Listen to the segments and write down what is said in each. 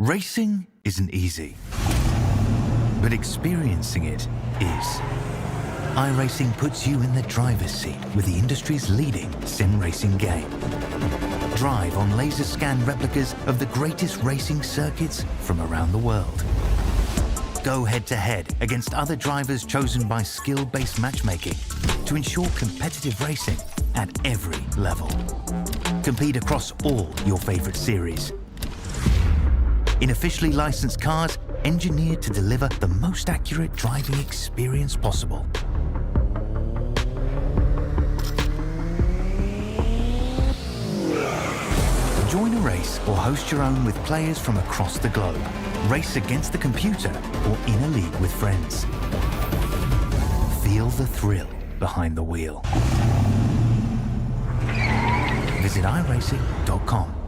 Racing isn't easy, but experiencing it is. iRacing puts you in the driver's seat with the industry's leading sim racing game. Drive on laser scan replicas of the greatest racing circuits from around the world. Go head-to-head against other drivers chosen by skill-based matchmaking to ensure competitive racing at every level. Compete across all your favorite series. In officially licensed cars, engineered to deliver the most accurate driving experience possible. Join a race or host your own with players from across the globe. Race against the computer or in a league with friends. Feel the thrill behind the wheel. Visit iRacing.com.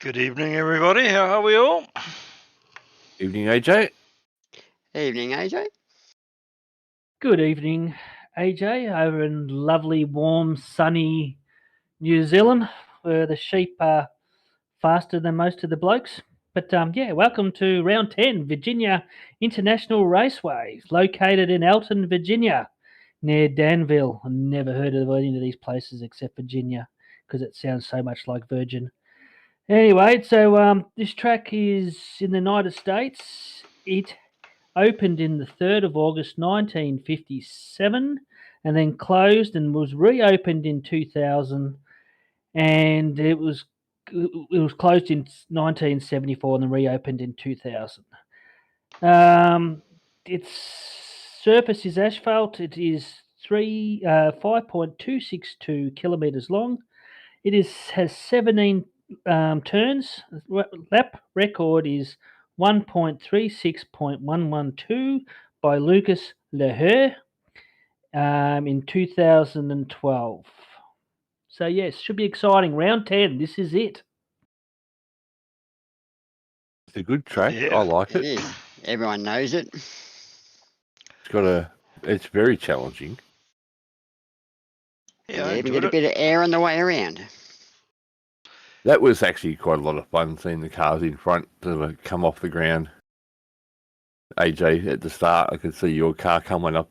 Good evening, everybody. How are we all? Evening, AJ. Evening, AJ. Good evening, AJ, over in lovely, warm, sunny New Zealand, where the sheep are faster than most of the blokes. But welcome to round 10, Virginia International Raceway, located in Elton, Virginia, near Danville. I never heard of any of these places except Virginia because it sounds so much like Virgin. Anyway, so this track is in the United States. It opened in the 3rd of August 1957 and then closed and was reopened in 2000, and it was closed in 1974 and then reopened in 2000. Its surface is asphalt. It is 5.262 kilometers long. It has 17 turns. Lap record is 1.36.112 by Lucas Leher in 2012. So yes, should be exciting. Round 10. This is it. It's a good track. Yeah. I like It it. is. Everyone knows it. It's very challenging. Yeah, I You enjoyed get a it. bit of air on the way around. That was actually quite a lot of fun seeing the cars in front come off the ground. AJ, at the start, I could see your car coming up.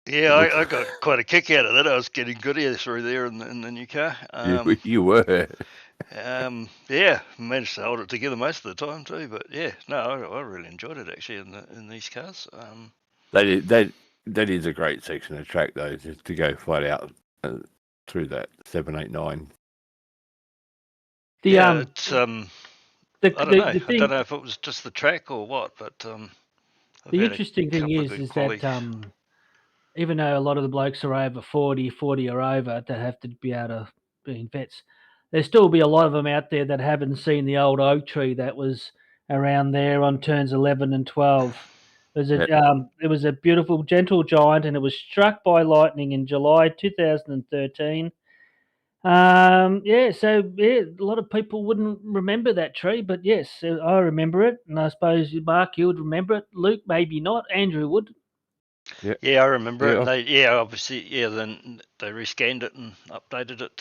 Yeah, I got quite a kick out of that. I was getting good air through there in the new car. You were. Yeah, managed to hold it together most of the time too. But yeah, no, I really enjoyed it actually in these cars. That is a great section of track though, just to go flat out through that 7, 8, 9. The yeah, it's the, I don't know. the thing, I don't know if it was just the track or what, but I've the had interesting thing couple of is good that even though a lot of the blokes are over 40 or over that have to be able to be in vets, there'll still be a lot of them out there that haven't seen the old oak tree that was around there on turns 11 and 12. It was a beautiful, gentle giant, and it was struck by lightning in July 2013. So a lot of people wouldn't remember that tree, but yes, I remember it, and I suppose Mark, you would remember it. Luke, maybe not. Andrew would. Yeah, I remember it. Yeah. And they, obviously, then they rescanned it and updated it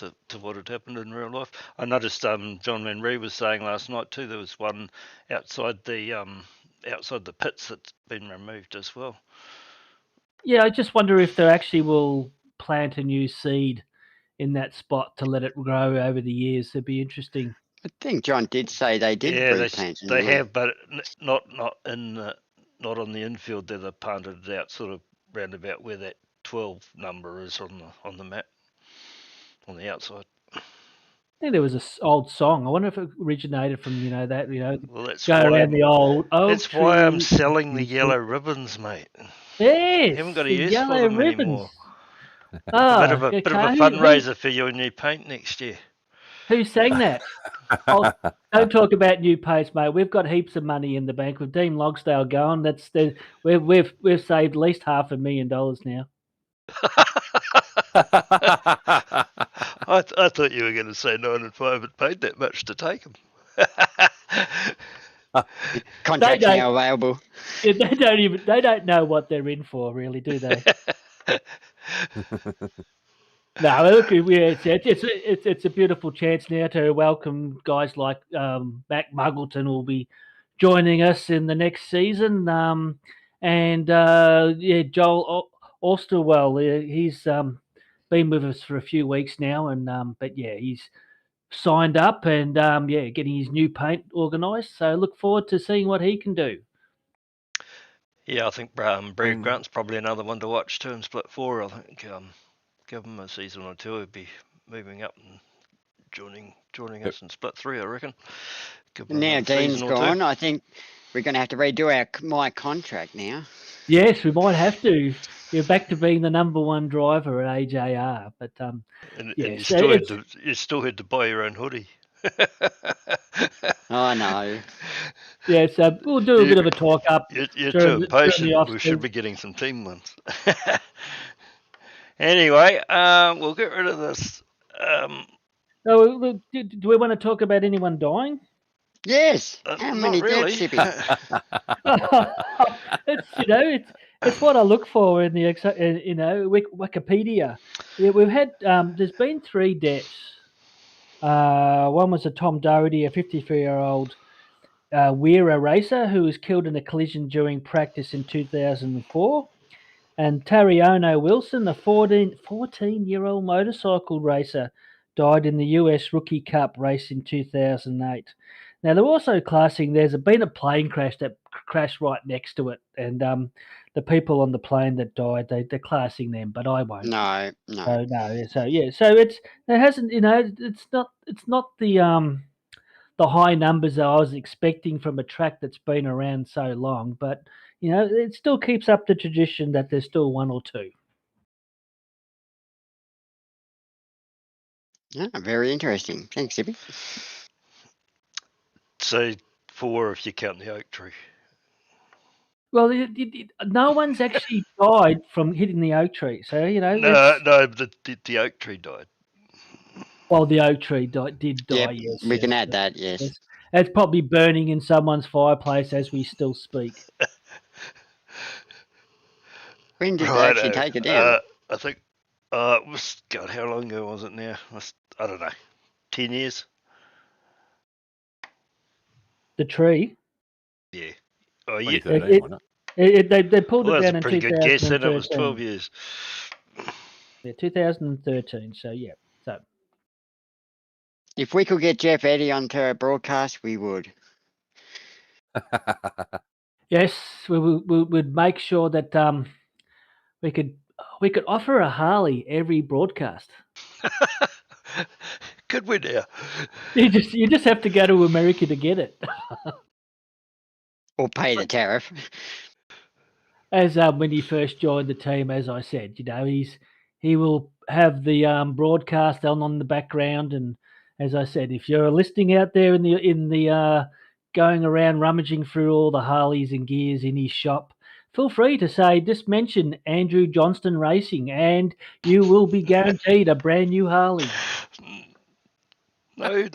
to what had happened in real life. I noticed John Manree was saying last night too. There was one outside the pits that's been removed as well. Yeah, I just wonder if they actually will plant a new seed in that spot to let it grow over the years. It'd be interesting. I think John did say they did replant. They have, but not on the infield there. They planted it out sort of round about where that 12 number is on the map on the outside. I think there was an old song. I wonder if it originated from Well, that's go around the old oak That's tree. why I'm selling the yellow ribbons, mate. Yes, I haven't got a the use yellow for them ribbons. anymore. Oh, a bit of a fundraiser for your new paint next year. Who sang that? Don't talk about new paints, mate. We've got heaps of money in the bank with Dean Logsdale going. We've saved at least $500,000 now. I thought you were going to say 9 and 5 had paid that much to take them. Contracts now available. Yeah, they don't know what they're in for, really, do they? No, look, it's a beautiful chance now to welcome guys like Mac Muggleton will be joining us in the next season, and Joel Osterwell, he's been with us for a few weeks now, and but yeah, he's signed up and getting his new paint organised. So look forward to seeing what he can do. Yeah, I think Brad Grant's probably another one to watch too in Split 4. I think give him a season or two, he'd be moving up and joining us in Split 3, I reckon. Now Dean's gone, I think we're going to have to redo my contract now. Yes, we might have to. You're back to being the number one driver at AJR, but and you still had to buy your own hoodie. I know. Yeah, so we'll do a bit of a talk up. You're too impatient. We should be getting some team ones. Anyway, we'll get rid of this. Do we want to talk about anyone dying? Yes. How many really. deaths, Sippy? It's what I look for in the Wikipedia. Yeah, we've had there's been 3 deaths. One was a Tom Doherty, a 53-year-old Weira racer who was killed in a collision during practice in 2004. And Tariono Wilson, a 14-year-old motorcycle racer, died in the US Rookie Cup race in 2008. Now, they're also classing, there's been a plane crash that crashed right next to it. And the people on the plane that died, they're classing them, but I won't. No. So, no. So, yeah. So it hasn't, it's not the high numbers that I was expecting from a track that's been around so long, but it still keeps up the tradition that there's still 1 or 2. Yeah, very interesting. Thanks, Zippy. So 4 if you count the oak tree. Well, no one's actually died from hitting the oak tree, so No, the oak tree died. Well, the oak tree did die. Yep, yes, we yes, can add yes, that. Yes. yes. It's probably burning in someone's fireplace as we still speak. When did they actually take it down? I think. God, how long ago was it now? I don't know. 10 years. The tree. Yeah. Oh, yeah. 2013, wasn't it? They pulled Well, it that's down a in pretty good guess. Then it was 2013. 12 years. Yeah, 2013. So yeah. So If we could get Jeff Eddy onto a broadcast, we would. yes, we would make sure that we could offer a Harley every broadcast. Could we now? You just have to go to America to get it. Or pay the tariff. As when he first joined the team, as I said, he will have the broadcast on the background, and as I said, if you're listening out there in the going around rummaging through all the Harleys and gears in his shop, feel free to just mention Andrew Johnston Racing, and you will be guaranteed a brand new Harley. No.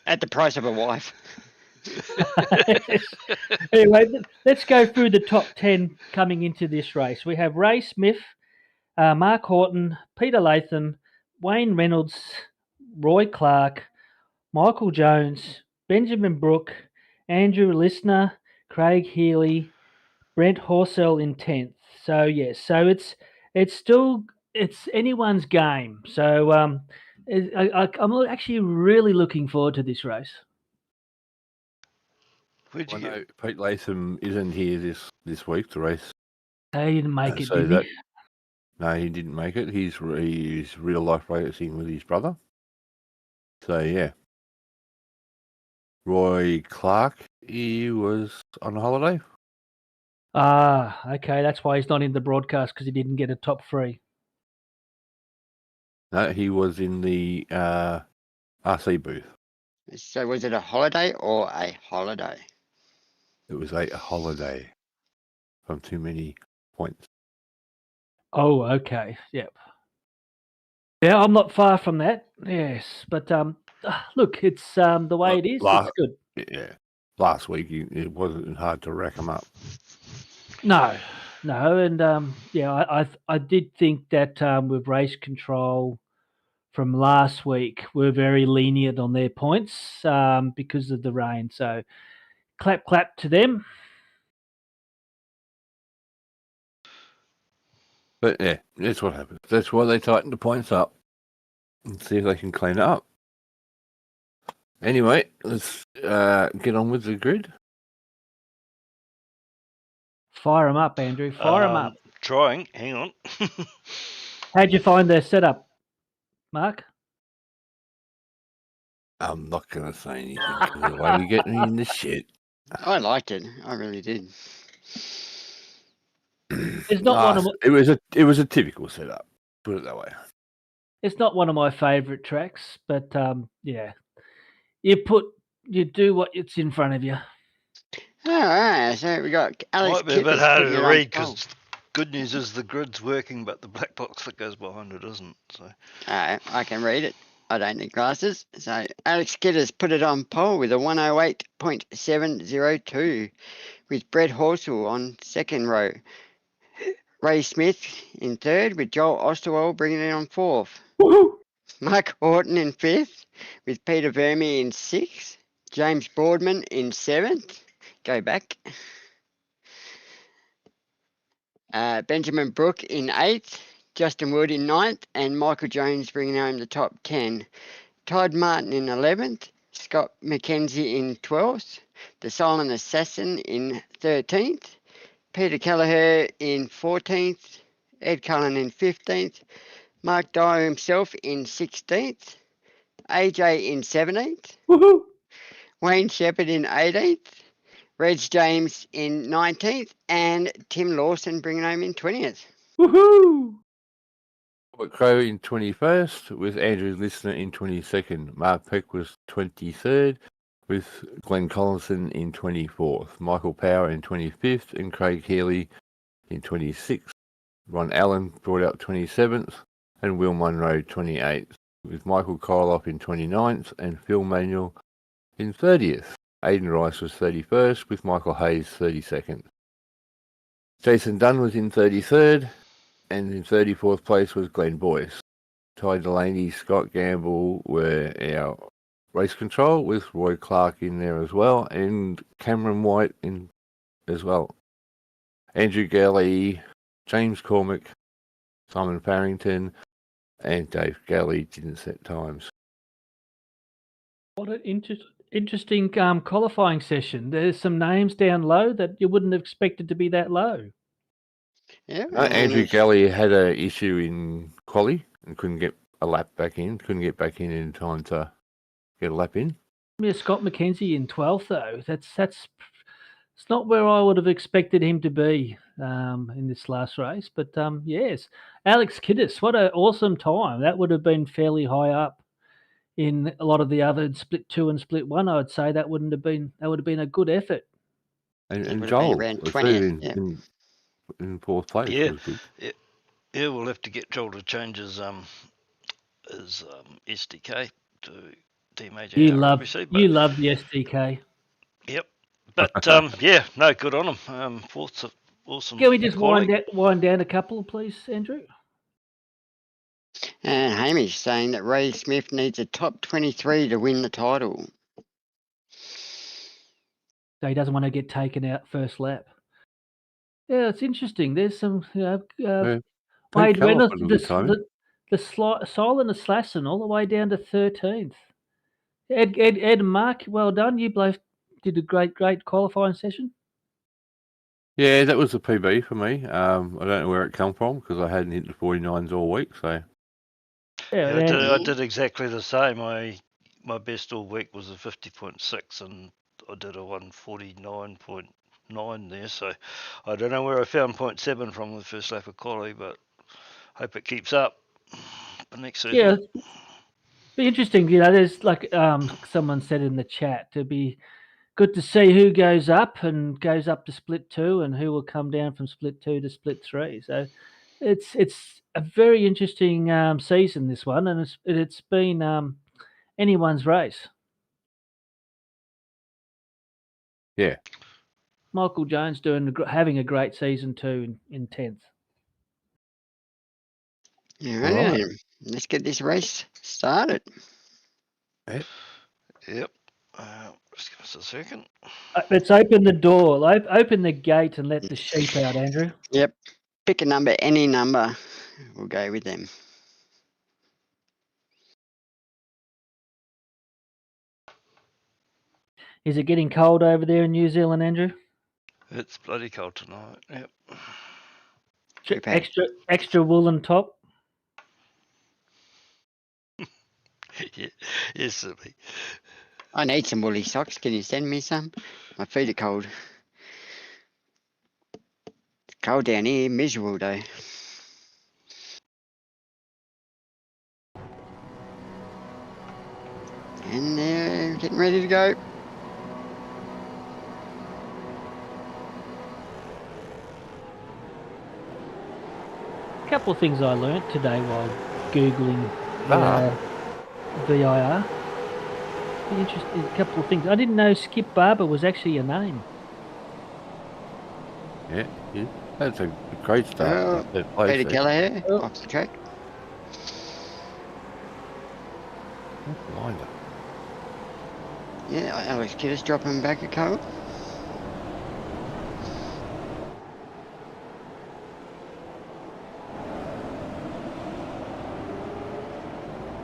At the price of a wife. Anyway, let's go through the top 10 coming into this race. We have Ray Smith, Mark Horton, Peter Latham, Wayne Reynolds, Roy Clark, Michael Jones, Benjamin Brook, Andrew Listener, Craig Healy, Brent Horsell in 10th. So yes, so it's anyone's game. So I'm actually really looking forward to this race. Where'd you No, Pete Latham isn't here this week to race. He didn't make it, So did he? No, he didn't make it. He's real life racing with his brother. So yeah. Roy Clark, he was on holiday. Ah, okay. That's why he's not in the broadcast, because he didn't get a top 3. No, he was in the RC booth. So was it a holiday or a holiday? It was a holiday from too many points. Oh, okay. Yep. Yeah, I'm not far from that. Yes, but look, it's the way it is. It's good. Yeah, last week it wasn't hard to rack them up. No, and yeah, I did think that with race control from last week, we're very lenient on their points because of the rain. So, clap to them. But yeah, that's what happens. That's why they tighten the points up and see if they can clean it up. Anyway, let's get on with the grid. Fire them up, Andrew. Fire them up. Trying. Hang on. How'd you find their setup, Mark? I'm not going to say anything because why you get me in this shit. I liked it. I really did. It's not one of it was a typical setup. Put it that way. It's not one of my favourite tracks, but yeah, you do what it's in front of you. All right, so we got Alex. Might be a bit harder to read because good news is the grid's working, but the black box that goes behind it isn't. So I can read it. I don't need glasses. So Alex Kidder's put it on pole with a 108.702. with Brett Horsell on second row. Ray Smith in third, with Joel Osterwald bringing it on fourth. Woohoo! Mark Horton in fifth, with Peter Vermey in sixth. James Boardman in seventh. Go back. Benjamin Brook in eighth. Justin Wood in ninth. And Michael Jones bringing home the top 10. Todd Martin in 11th. Scott McKenzie in 12th. The Silent Assassin in 13th. Peter Kelleher in 14th. Ed Cullen in 15th. Mark Dyer himself in 16th. AJ in 17th. Woohoo! Wayne Shepherd in 18th. Reg James in 19th. And Tim Lawson bringing home in 20th. Woohoo! Robert Crow in 21st, with Andrew Listener in 22nd. Mark Peck was 23rd, with Glenn Collinson in 24th. Michael Power in 25th, and Craig Healy in 26th. Ron Allen brought up 27th, and Will Munro 28th, with Michael Koloff in 29th, and Phil Manuel in 30th. Aidan Rice was 31st, with Michael Hayes 32nd. Jason Dunn was in 33rd, and in 34th place was Glenn Boyce. Ty Delaney, Scott Gamble were our race control, with Roy Clark in there as well, and Cameron White in as well. Andrew Galley, James Cormack, Simon Farrington, and Dave Galley didn't set times. What an interesting qualifying session. There's some names down low that you wouldn't have expected to be that low. Yeah. Andrew Galley had an issue in quali and couldn't get a lap back in. Couldn't get back in time to get a lap in. Yeah, Scott McKenzie in 12th though. That's it's not where I would have expected him to be in this last race. But yes, Alex Kiddis, what an awesome time. That would have been fairly high up in a lot of the other split 2 and split 1. I would say that would have been a good effort. And would have been Joel around was 20th, in fourth place. Yeah, Was good. yeah, we'll have to get Joel to change his SDK to DMAJ. You love the SDK. Yep, but yeah, no, good on him. Fourth's awesome. Can we just quality. wind down a couple, please, Andrew? And Hamish saying that Ray Smith needs a top 23 to win the title. So he doesn't want to get taken out first lap. Yeah, it's interesting. There's some, Wade Reynolds, the Silent Assassin, all the way down to 13th. Ed and Mark, well done. You both did a great qualifying session. Yeah, that was a PB for me. I don't know where it come from because I hadn't hit the 49s all week. So yeah, I did exactly the same. My best all week was a 50.6, and I did a 149.9 there. So I don't know where I found 0.7 from the first lap of quali, but hope it keeps up the next season. Yeah, be interesting. There's like someone said in the chat, to be good to see who goes up to split 2 and who will come down from split 2 to split 3. So it's a very interesting season, this one, and it's been anyone's race. yeah, Michael Jones having a great season too in 10th. All right. Let's get this race started. Yep. Just give us a second. Let's open the door. Open the gate and let the sheep out, Andrew. Yep. Pick a number, any number. We'll go with them. Is it getting cold over there in New Zealand, Andrew? It's bloody cold tonight. Yep. Extra woolen top. Yeah, yes, certainly. I need some woolly socks. Can you send me some? My feet are cold. It's cold down here, miserable though. And they're getting ready to go. A couple of things I learnt today while Googling VIR. Interesting. A couple of things. I didn't know Skip Barber was actually a name. Yeah. That's a great start. Oh, That place Peter there. Gallagher Oh. off the track. Blinder. Yeah, Alex Kittis dropping back a couple.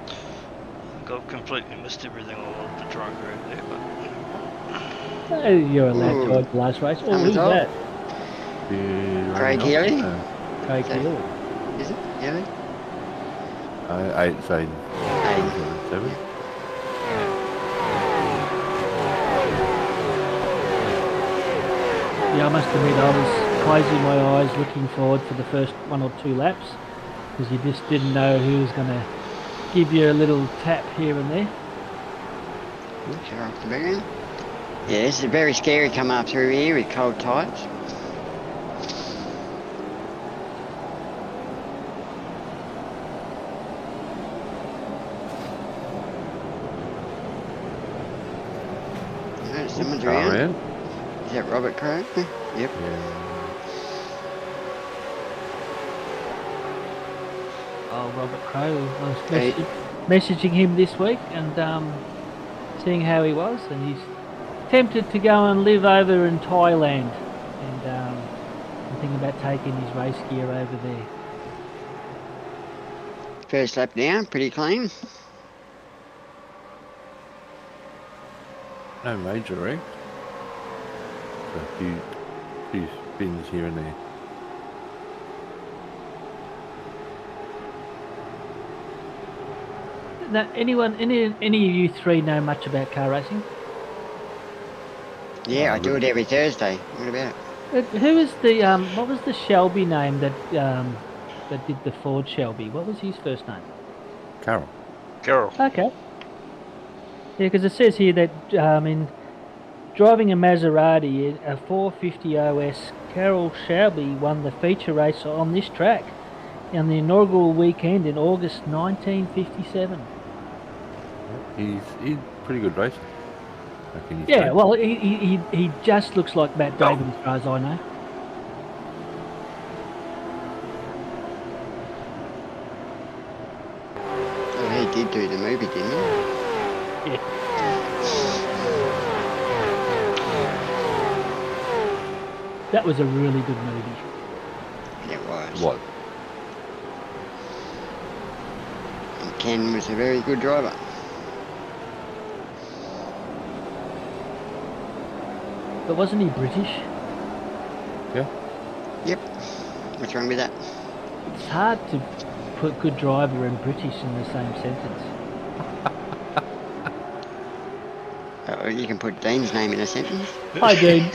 I think I've completely missed everything I wanted to try and grab there, but Oh, you're allowed Ooh. to ride the last race. Oh, Thumbs who's up. that? Craig Healy? Craig So- Healy. Is it? Healy? I ain't saying Hey. 7. Yeah, I must admit I was closing my eyes looking forward for the first 1 or 2 laps because you just didn't know who was going to give you a little tap here and there. Sure, off the back end. Yeah, this is very scary coming up through here with cold tyres. Someone's around. Is that Robert Crow? Yep. Yeah. Oh, Robert Crow. I was Hey. messaging him this week and seeing how he was, and he's tempted to go and live over in Thailand, and I'm thinking about taking his race gear over there. First lap down, pretty clean. No major wreck. A few spins here and there. Now, any of you three know much about car racing? Yeah, I do it every Thursday. What about it? Who was the what was the Shelby name that did the Ford Shelby? What was his first name? Carol. Carol. Okay. Yeah, because it says here that in driving a Maserati, a 450 OS, Carol Shelby won the feature race on this track on the inaugural weekend in August 1957. He's pretty good racer. Yeah, well, he just looks like Matt David as far as I know. Oh, he did do the movie, didn't he? Yeah. That was a really good movie. It was. What? And Ken was a very good driver. But wasn't he British? Yeah. Yep. What's wrong with that? It's hard to put good driver and British in the same sentence. Oh, you can put Dean's name in a sentence. Hi, Dean.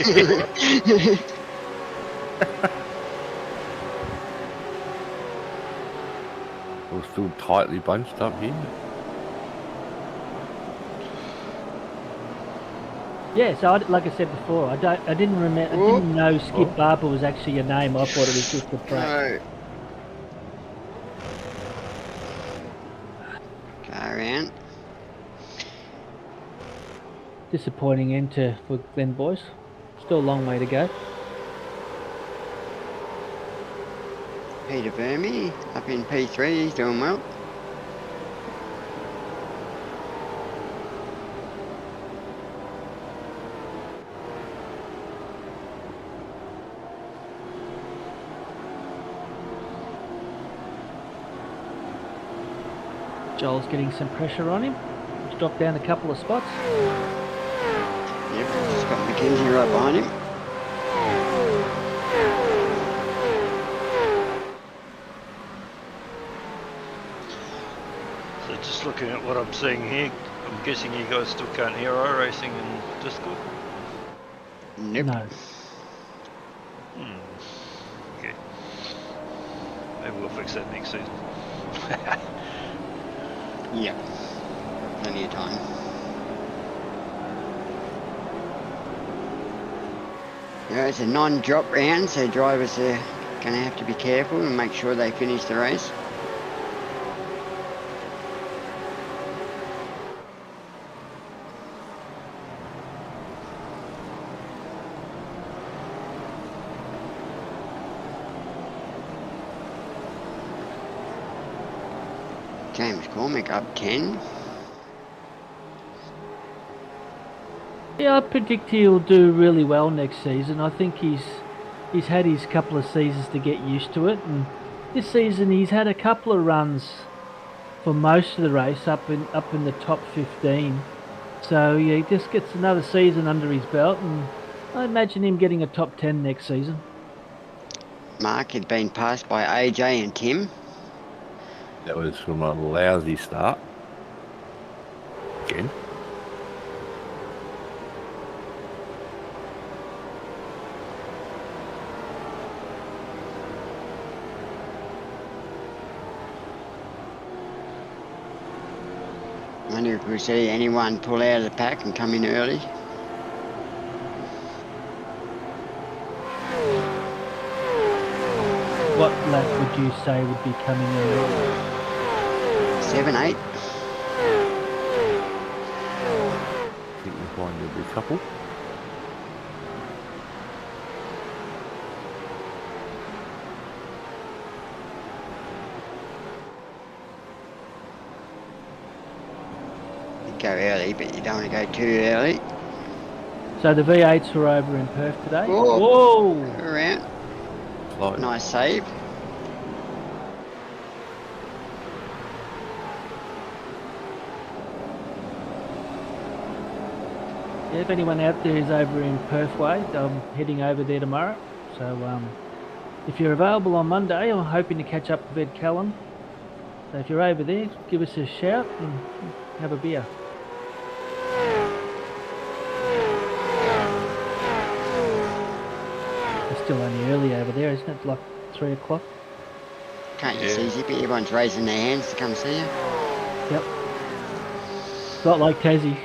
We're still tightly bunched up here. Yeah, so like I said before, I didn't know Skip Barber was actually a name. I thought it was just a track. No. Go around. Disappointing end for Glen Boys. Still a long way to go. Peter Verme up in P3, he's doing well. Joel's getting some pressure on him. He's dropped down a couple of spots. Yep, he's got Mackenzie right behind him. So just looking at what I'm seeing here, I'm guessing you guys still can't hear iRacing in Discord? Nope. No. Okay. Maybe we'll fix that next season. Yep. Plenty of time. Yeah, it's a non-drop round, so drivers are going to have to be careful and make sure they finish the race. James Cormick up 10. Yeah, I predict he'll do really well next season. I think he's had his couple of seasons to get used to it, and this season he's had a couple of runs for most of the race up in the top 15. So yeah, he just gets another season under his belt, and I imagine him getting a top 10 next season. Mark had been passed by AJ and Tim. That was from a lousy start. Again. I wonder if we see anyone pull out of the pack and come in early. What lap would you say would be coming in early? 7, 8. I think we'll find there'll be a couple. You go early, but you don't want to go too early. So the V8s were over in Perth today. Whoa. Whoa! Around. Slow. Nice save. Yeah, if anyone out there is over in Perth way, I'm heading over there tomorrow. So if you're available on Monday, I'm hoping to catch up with Ed Callan. So if you're over there, give us a shout and have a beer. It's still only early over there, isn't it? Like 3 o'clock. Can't you see, Zippy? Everyone's raising their hands to come see you. Yep. It's not like Tassie.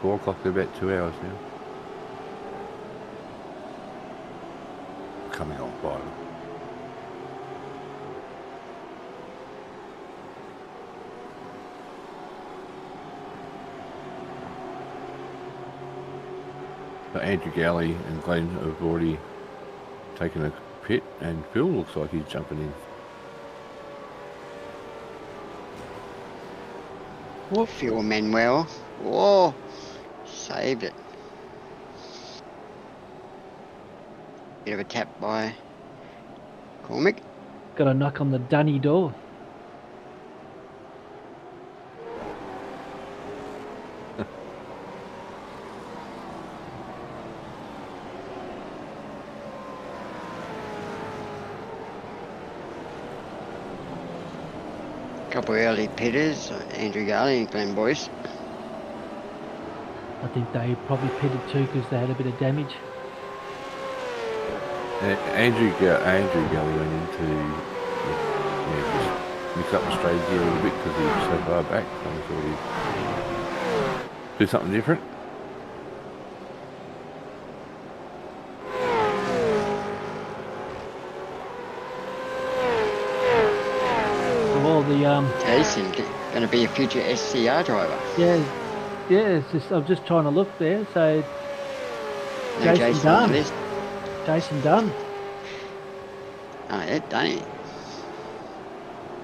4 o'clock in about 2 hours now. Coming off by them. So Andrew Galley and Glenn have already taken a pit, and Phil looks like he's jumping in. Phil Manuel. Whoa. Saved it. Bit of a tap by Cormick. Got a knock on the dunny door. Couple of early pitters, Andrew Garley and Glenn Boyce. I think they probably pitted too because they had a bit of damage. Andrew Galley went into just mix up the straight gear a little bit because he was so far back. So I thought he'd do something different. Well, the Jason, going to be a future SCR driver. yeah, it's just, I'm just trying to look there. So No Jason on the Dunn. list. Jason Dunn. Oh, yeah, done it.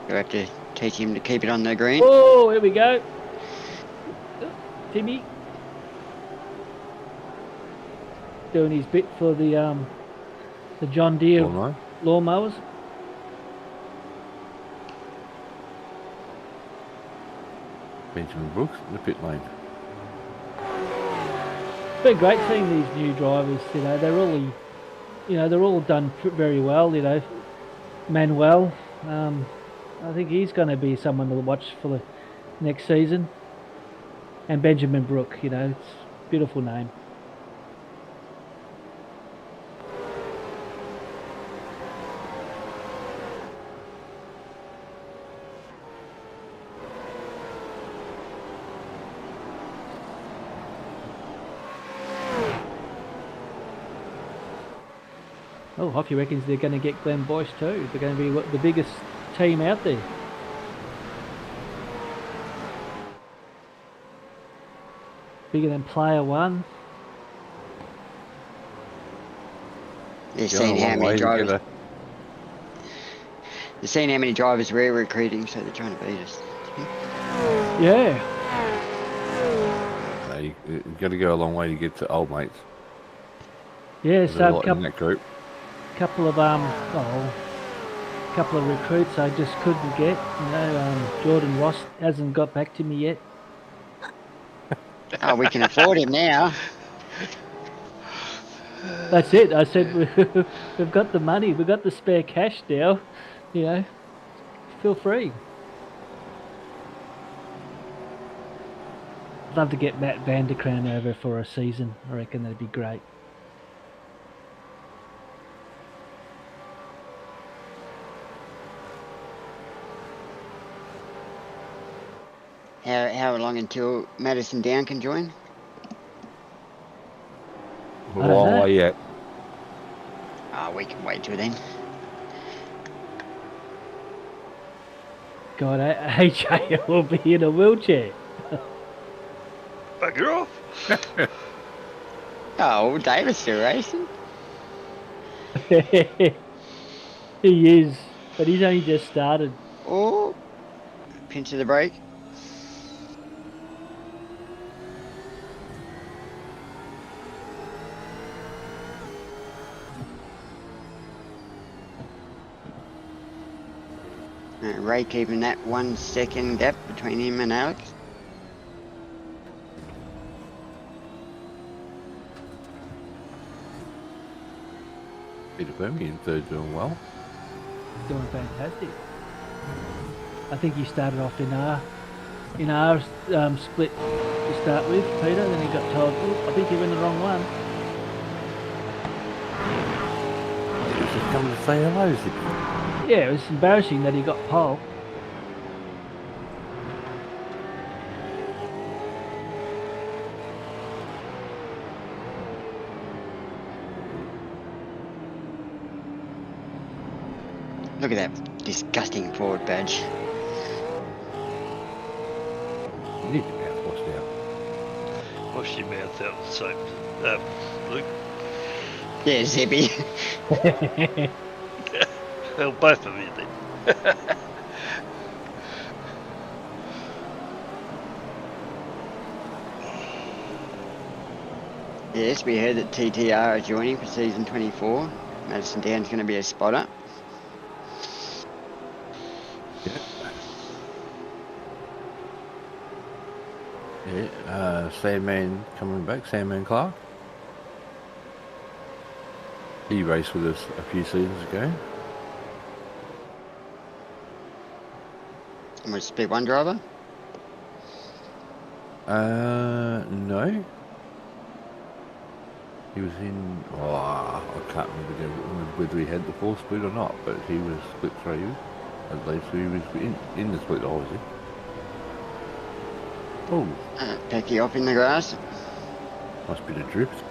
You'll have to teach him to keep it on the green. Oh, here we go. Timmy doing his bit for the John Deere All lawnmowers. Benjamin Brooks in the pit lane. It's been great seeing these new drivers. You know, they're all done very well. You know, Manuel. I think he's going to be someone to watch for the next season. And Benjamin Brook. You know, it's a beautiful name. Oh, Hoffy reckons they're going to get Glenn Boyce too. They're going to be the biggest team out there. Bigger than Player One. They're seeing how many drivers. They're seeing how many drivers we're recruiting, so they're trying to beat us. Yeah. You've got to go a long way to get to old mates. Yeah, There's a so lot in that group. couple of recruits I just couldn't get. Jordan Ross hasn't got back to me yet. Oh, we can afford him now. That's it. I said we've got the money, we've got the spare cash now. Feel free. I'd love to get Matt Vanderkran over for a season. I reckon that'd be great. How long until Madison Down can join? I don't know. Long way yet. Oh, we can wait till then. God, AJ will be in a wheelchair. Bugger off. Oh, David's still racing. He is, but he's only just started. Oh, pinch of the brake. Ray keeping that 1 second gap between him and Alex. Peter Birmingham third doing well. Doing fantastic. I think he started off in our split to start with, Peter. Then he got told, "Oh, I think you're in the wrong one." He was just coming to say hello, Zippy. Yeah, it was embarrassing that he got pole. Look at that disgusting forward badge. You need your mouth washed out. Wash your mouth out with soap. Luke. Yeah, Zippy. Well, both of you then. Yes, we heard that TTR are joining for season 24. Madison Down's going to be a spotter. Yeah, Sandman coming back, Sandman Clark. He raced with us a few seasons ago. And was Split 1 driver? No. He was in, I can't remember whether he had the 4 split or not, but he was split 3. At least he was in the split, obviously. Oh, Pecky off in the grass. nice bit of drift.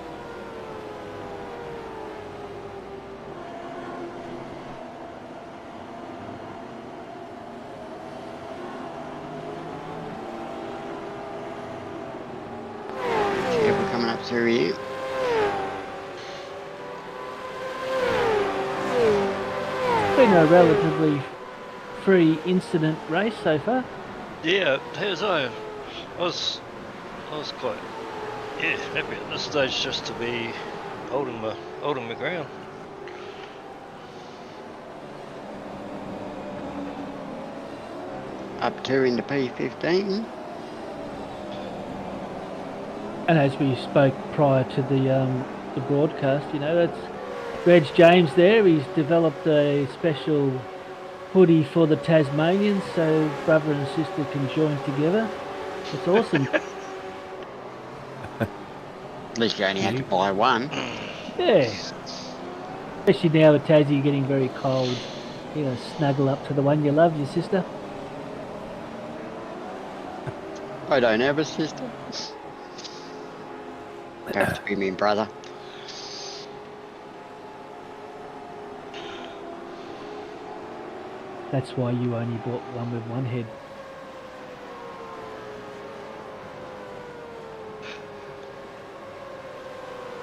Careful coming up through here. Been a relatively free incident race so far. Yeah, here's I was quite happy at this stage just to be holding my ground. Up 2 into P15. And as we spoke prior to the broadcast, that's Reg James there. He's developed a special hoodie for the Tasmanians so brother and sister can join together. It's awesome. At least you only have to buy one. Yeah. Especially now with Tassie getting very cold. Snuggle up to the one you love, your sister. I don't have a sister. Have to be my brother. That's why you only bought one with one head.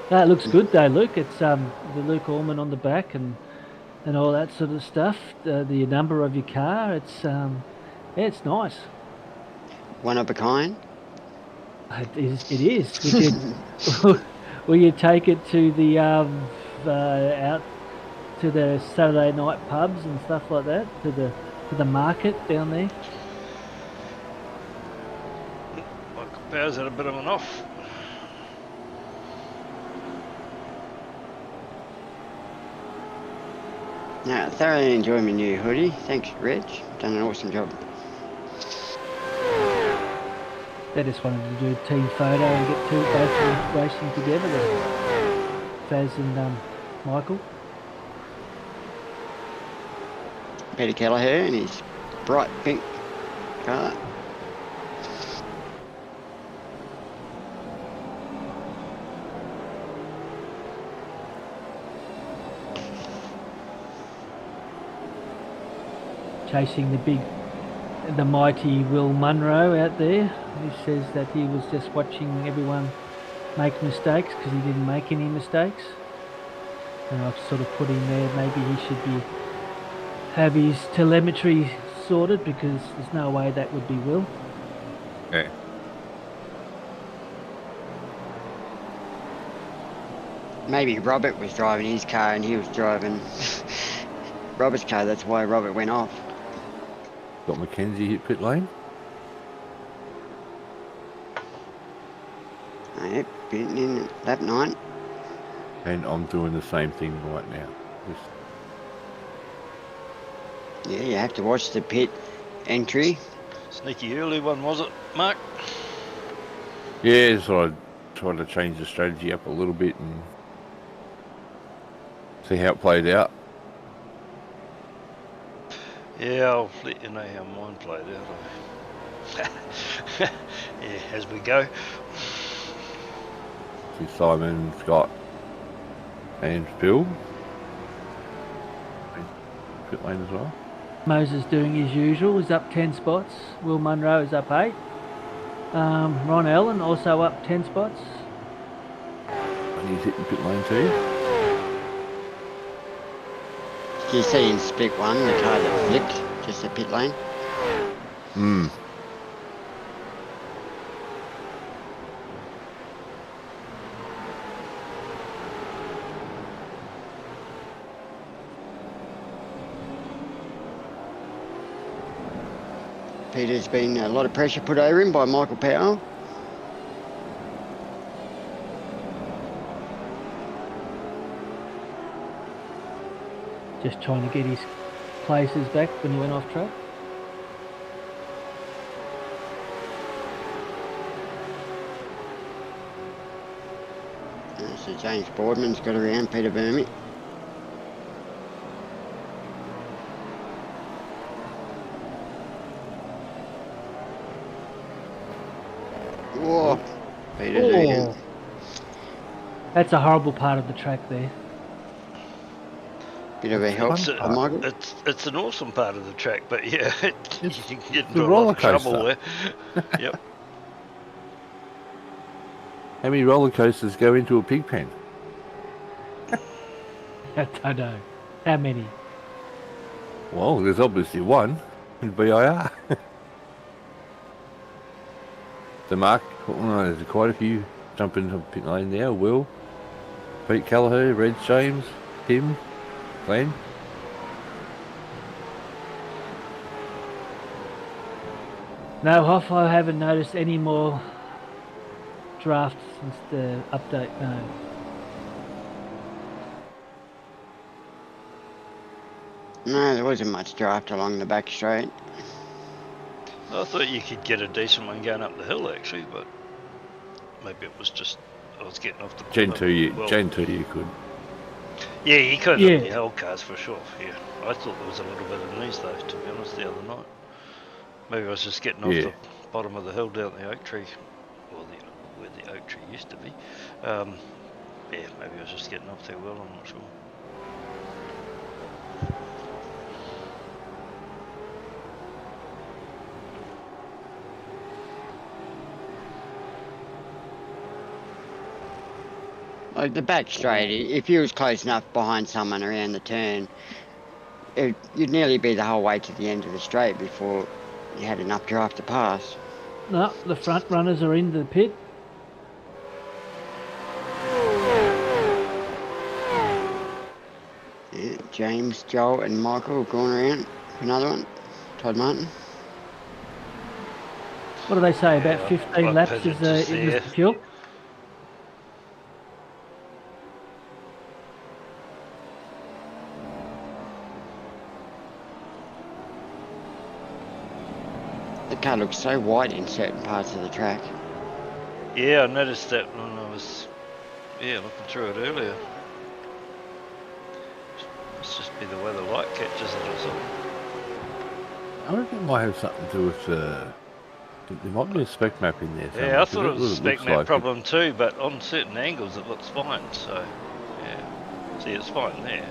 That looks good though, Luke. It's the Luke Allman on the back and and all that sort of stuff. The number of your car. It's nice. One of a kind. It is. It is. Will you take it to the out to the Saturday night pubs and stuff like that? To the market down there? Michael Power's had a bit of an off. No, thoroughly enjoy my new hoodie. Thanks, Reg. Done an awesome job. They just wanted to do a team photo and get both racing together. Faz and Michael. Peter Kelleher in his bright pink car. Chasing the mighty Will Munro out there. He says that he was just watching everyone make mistakes because he didn't make any mistakes. And I've sort of put in there maybe he should have his telemetry sorted because there's no way that would be Will. Yeah. Maybe Robert was driving his car and he was driving Robert's car. That's why Robert went off. Got Mackenzie hit pit lane. Yep, getting in at lap 9. And I'm doing the same thing right now. Yeah, you have to watch the pit entry. Sneaky early one, was it, Mark? Yeah, so I tried to change the strategy up a little bit and see how it played out. Yeah, I'll let you know how mine played out. Yeah, as we go. See Simon, Scott, and Phil. Pit lane as well. Moses doing his usual, is up 10 spots. Will Munro is up 8. Ron Allen also up 10 spots. And he's hitting pit lane too. You see in split 1, the car that flipped, just the pit lane. Peter's been a lot of pressure put over him by Michael Powell. Just trying to get his places back when he went off track. So James Boardman's got around Peter Vermey. Whoa, Peter's again. That's a horrible part of the track there. Bit of a help It's, for Michael. it's an awesome part of the track, but yeah, you can get into the a lot roller of trouble coaster. there. Yep. How many roller coasters go into a pig pen? I don't know. How many? Well, there's obviously one in BIR. The Mark, there's quite a few jumping into pit lane now. Will, Pete Kelleher, Red James, Tim, Glenn. No, Hoff, I haven't noticed any more drafts since the update. No. No, there wasn't much draft along the back straight. I thought you could get a decent one going up the hill actually, but maybe it was just I was getting off the Gen 2 you could. Yeah, you could Yeah. on the hill cars for sure. Yeah, I thought there was a little bit in these though, to be honest, the other night. Maybe I was just getting off the bottom of the hill down the oak tree, or where the oak tree used to be. Yeah, maybe I was just getting off there well. I'm not sure. Like the back straight, if you was close enough behind someone around the turn, you'd nearly be the whole way to the end of the straight before you had enough draft to pass. No, the front runners are in the pit. Yeah, James, Joel, and Michael have gone around for another one. Todd Martin. What do they say Yeah, about 15 I laps pitted is to the there. fuel? The car looks so wide in certain parts of the track. Yeah, I noticed that when I was looking through it earlier. Must just be the way the light catches it or something. I reckon it might have something to do with there might be a spec map in there somewhere. Yeah, I 'cause thought it that's was a what spec looks map like. problem too, but on certain angles it looks fine. So yeah, see, it's fine there,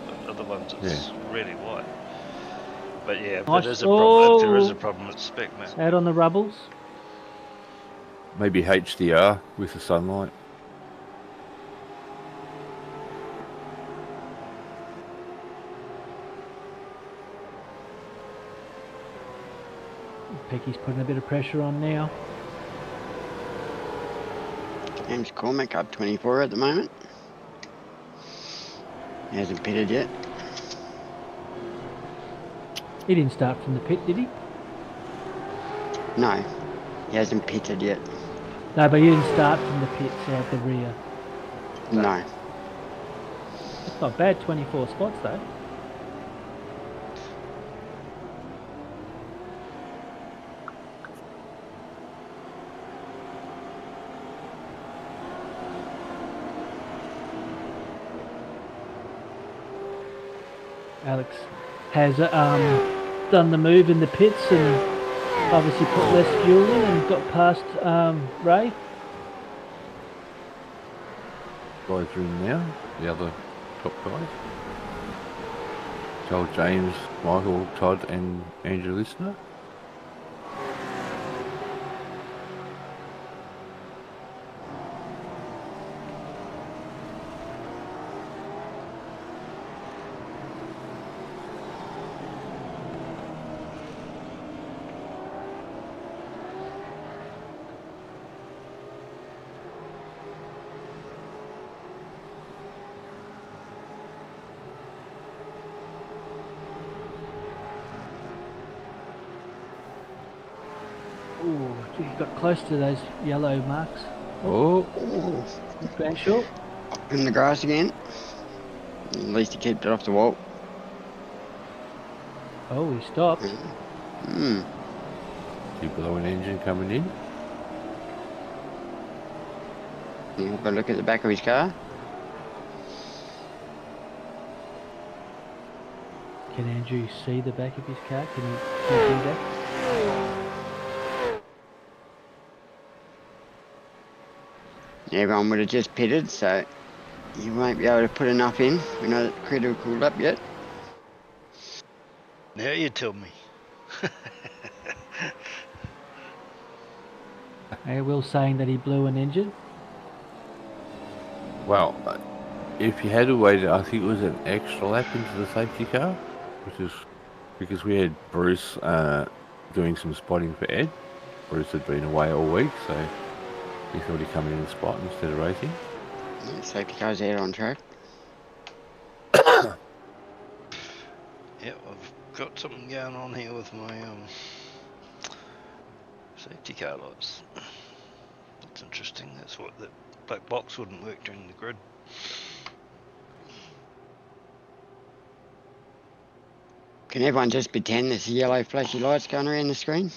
but other ones it's really white. But yeah, if Nice. it is a problem, if there is a Oh. problem, it's spec map. Out on the rubbles. Maybe HDR with the sunlight. Pecky's putting a bit of pressure on now. James Cormack up 24 at the moment. He hasn't pitted yet. He didn't start from the pit, did he? No, he hasn't pitted yet. No, but he didn't start from the pits out the rear. No. That's not bad, 24 spots though. Alex has done the move in the pits and obviously put less fuel in and got past Ray. Guys are in now, the other top guys. Joel, James, Michael, Todd and Andrew Listener. Ooh, he got close to those yellow marks. Oh, Grand short. In the grass again. At least he kept it off the wall. Oh, he stopped. Hmm. keep below an engine coming in. Yeah, have a look at the back of his car. Can Andrew see the back of his car? Can he do that? Everyone would have just pitted, so you won't be able to put enough in. We're not at critical lap yet. Now you tell me. Will saying that he blew an engine. Well, if you had to wait, I think it was an extra lap into the safety car, which is because we had Bruce doing some spotting for Ed. Bruce had been away all week, so he thought he'd come in and spot instead of racing. Yeah, safety car's out on track. Yeah, I've got something going on here with my safety car lights. That's interesting. That's what that black box wouldn't work during the grid. Can everyone just pretend there's yellow flashy lights going around the screen?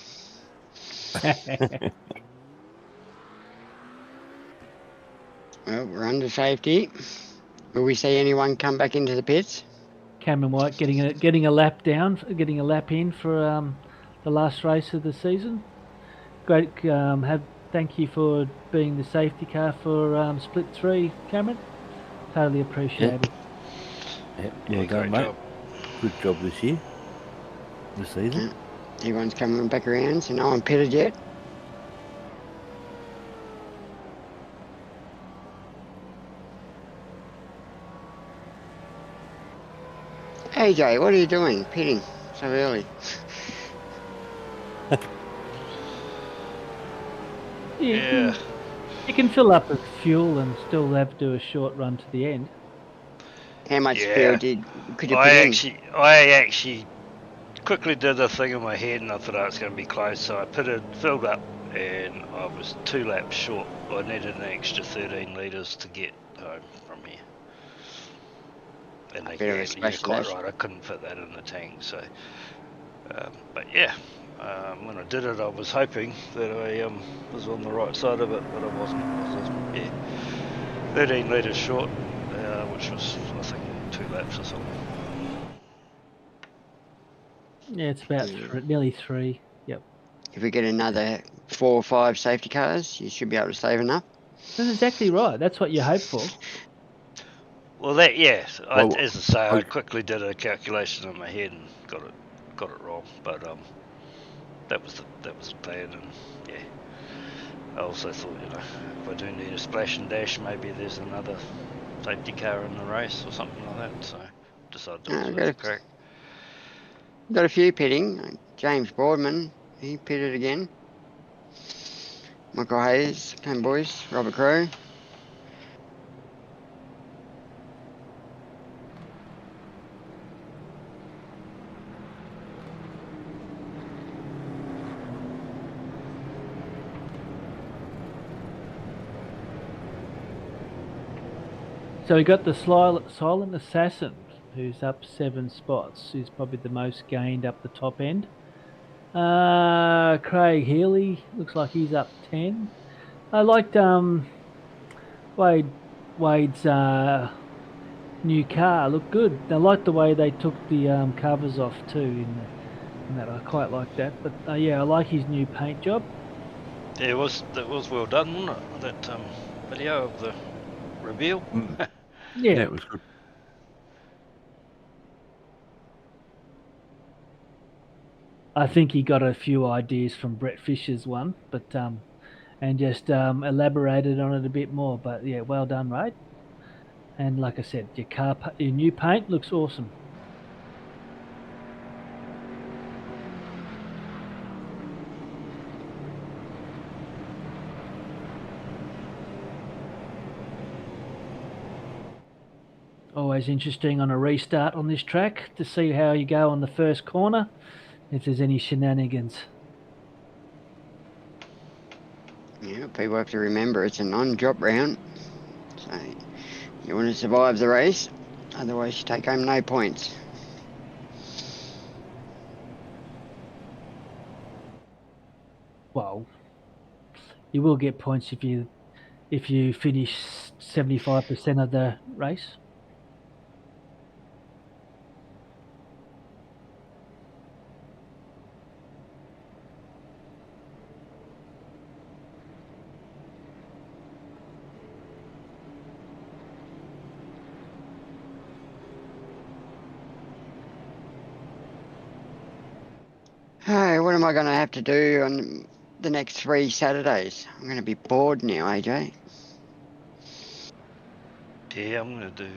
Well, we're under safety. Will we see anyone come back into the pits? Cameron White getting a lap down, getting a lap in for the last race of the season. Great. Thank you for being the safety car for Split 3, Cameron. Totally appreciate it. Yep, Yeah, well done, great mate. job. Good job this year, this season. Everyone's coming back around, so no one pitted yet. AJ, what are you doing? Pitting so early. Yeah. You can fill up with fuel and still have to do a short run to the end. How much Yeah. fuel could you put I in? actually quickly did a thing in my head and I thought, oh, it's going to be close, so I filled up, and I was 2 laps short. I needed an extra 13 litres to get home from here. And Bit of a you're splash quite splash. right, I couldn't fit that in the tank, so but yeah, when I did it, I was hoping that I was on the right side of it, but I wasn't. I was, yeah, 13 litres short, which was, I think, 2 laps or something. Yeah, it's about nearly 3. Yep. If we get another 4 or 5 safety cars, you should be able to save enough. That's exactly right. That's what you hope for. Well, that, yeah, Well, as I say, I I- quickly did a calculation in my head and got it wrong, but that was the plan, and yeah, I also thought, if I do need a splash and dash, maybe there's another safety car in the race or something like that, so decided it was worth a crack. Got a few pitting. James Boardman, he pitted again. Michael Hayes, Came Boys, Robert Crow. So we got the Silent Assassin, who's up 7 spots, who's probably the most gained up the top end. Craig Healy looks like he's up 10. I liked Wade's new car. Looked good. I like the way they took the covers off too in that. I quite like that. But yeah, I like his new paint job. Yeah, that was well done, wasn't it? That video of the reveal. Yeah. it was good. I think he got a few ideas from Brett Fisher's one, but and just elaborated on it a bit more. But yeah, well done, right? And like I said, your new paint looks awesome. Always interesting on a restart on this track to see how you go on the first corner, if there's any shenanigans. Yeah, people have to remember it's a non-drop round. So you want to survive the race, otherwise you take home no points. Well, you will get points if you finish 75% of the race. Hey, what am I going to have to do on the next 3 Saturdays? I'm going to be bored now, AJ. Yeah, I'm going to do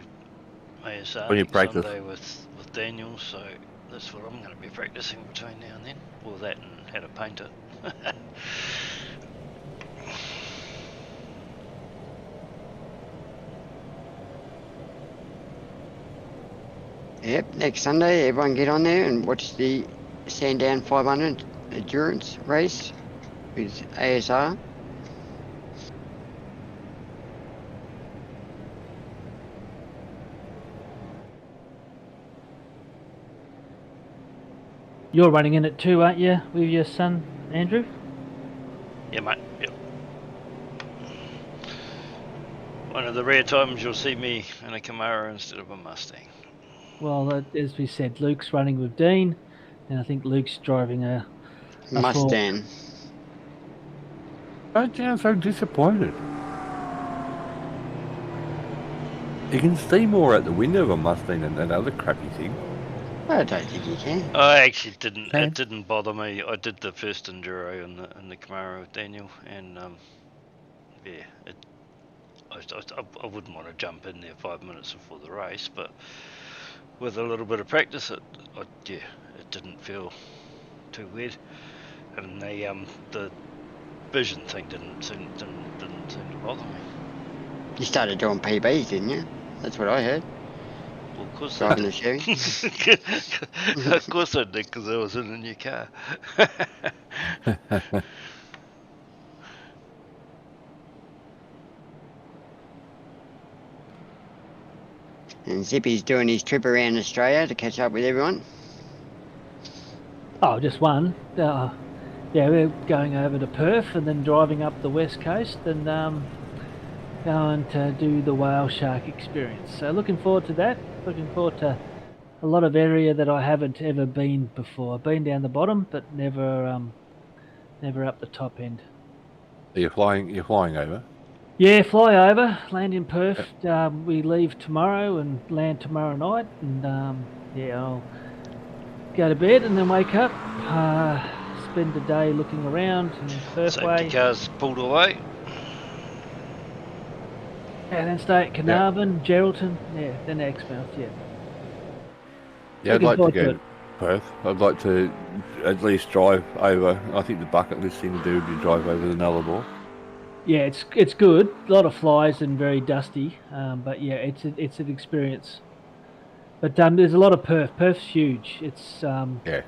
ASR When you next practice. Sunday with Daniel, so that's what I'm going to be practicing between now and then. Or that and how to paint it. Yep, next Sunday, everyone get on there and watch the Sandown 500 endurance race with ASR. You're running in it too, aren't you, with your son, Andrew? Yeah, mate. Yep. One of the rare times you'll see me in a Camaro instead of a Mustang. Well, as we said, Luke's running with Dean, and I think Luke's driving a Mustang. Don't sound so disappointed. You can see more out the window of a Mustang than that other crappy thing. I don't think you can. I actually didn't. Okay. It didn't bother me. I did the first enduro in the Camaro with Daniel, and yeah, I wouldn't want to jump in there 5 minutes before the race, but with a little bit of practice, it didn't feel too weird, and the vision thing didn't seem to bother me. You started doing PBs, didn't you? That's what I heard. Well, of course Driving I the Chevy. did. Of course I did, because I was in a new car. And Zippy's doing his trip around Australia to catch up with everyone. Oh, just one. Yeah, we're going over to Perth and then driving up the west coast and going to do the whale shark experience. So looking forward to that. Looking forward to a lot of area that I haven't ever been before. I've been down the bottom, but never up the top end. You're flying over. Yeah, fly over, land in Perth. We leave tomorrow and land tomorrow night, and yeah, I'll go to bed and then wake up, spend the day looking around in Perth Safety way, cars pulled away. and then stay at Carnarvon, Geraldton, yeah, then Exmouth, yeah. Yeah, I'd Looking like to forward go to to Perth. I'd like to at least drive over. I think the bucket list thing to do would be drive over the Nullarbor. Yeah, it's good. A lot of flies and very dusty, but yeah, it's an experience. But there's a lot of Perth. Perth's huge. It's Yeah.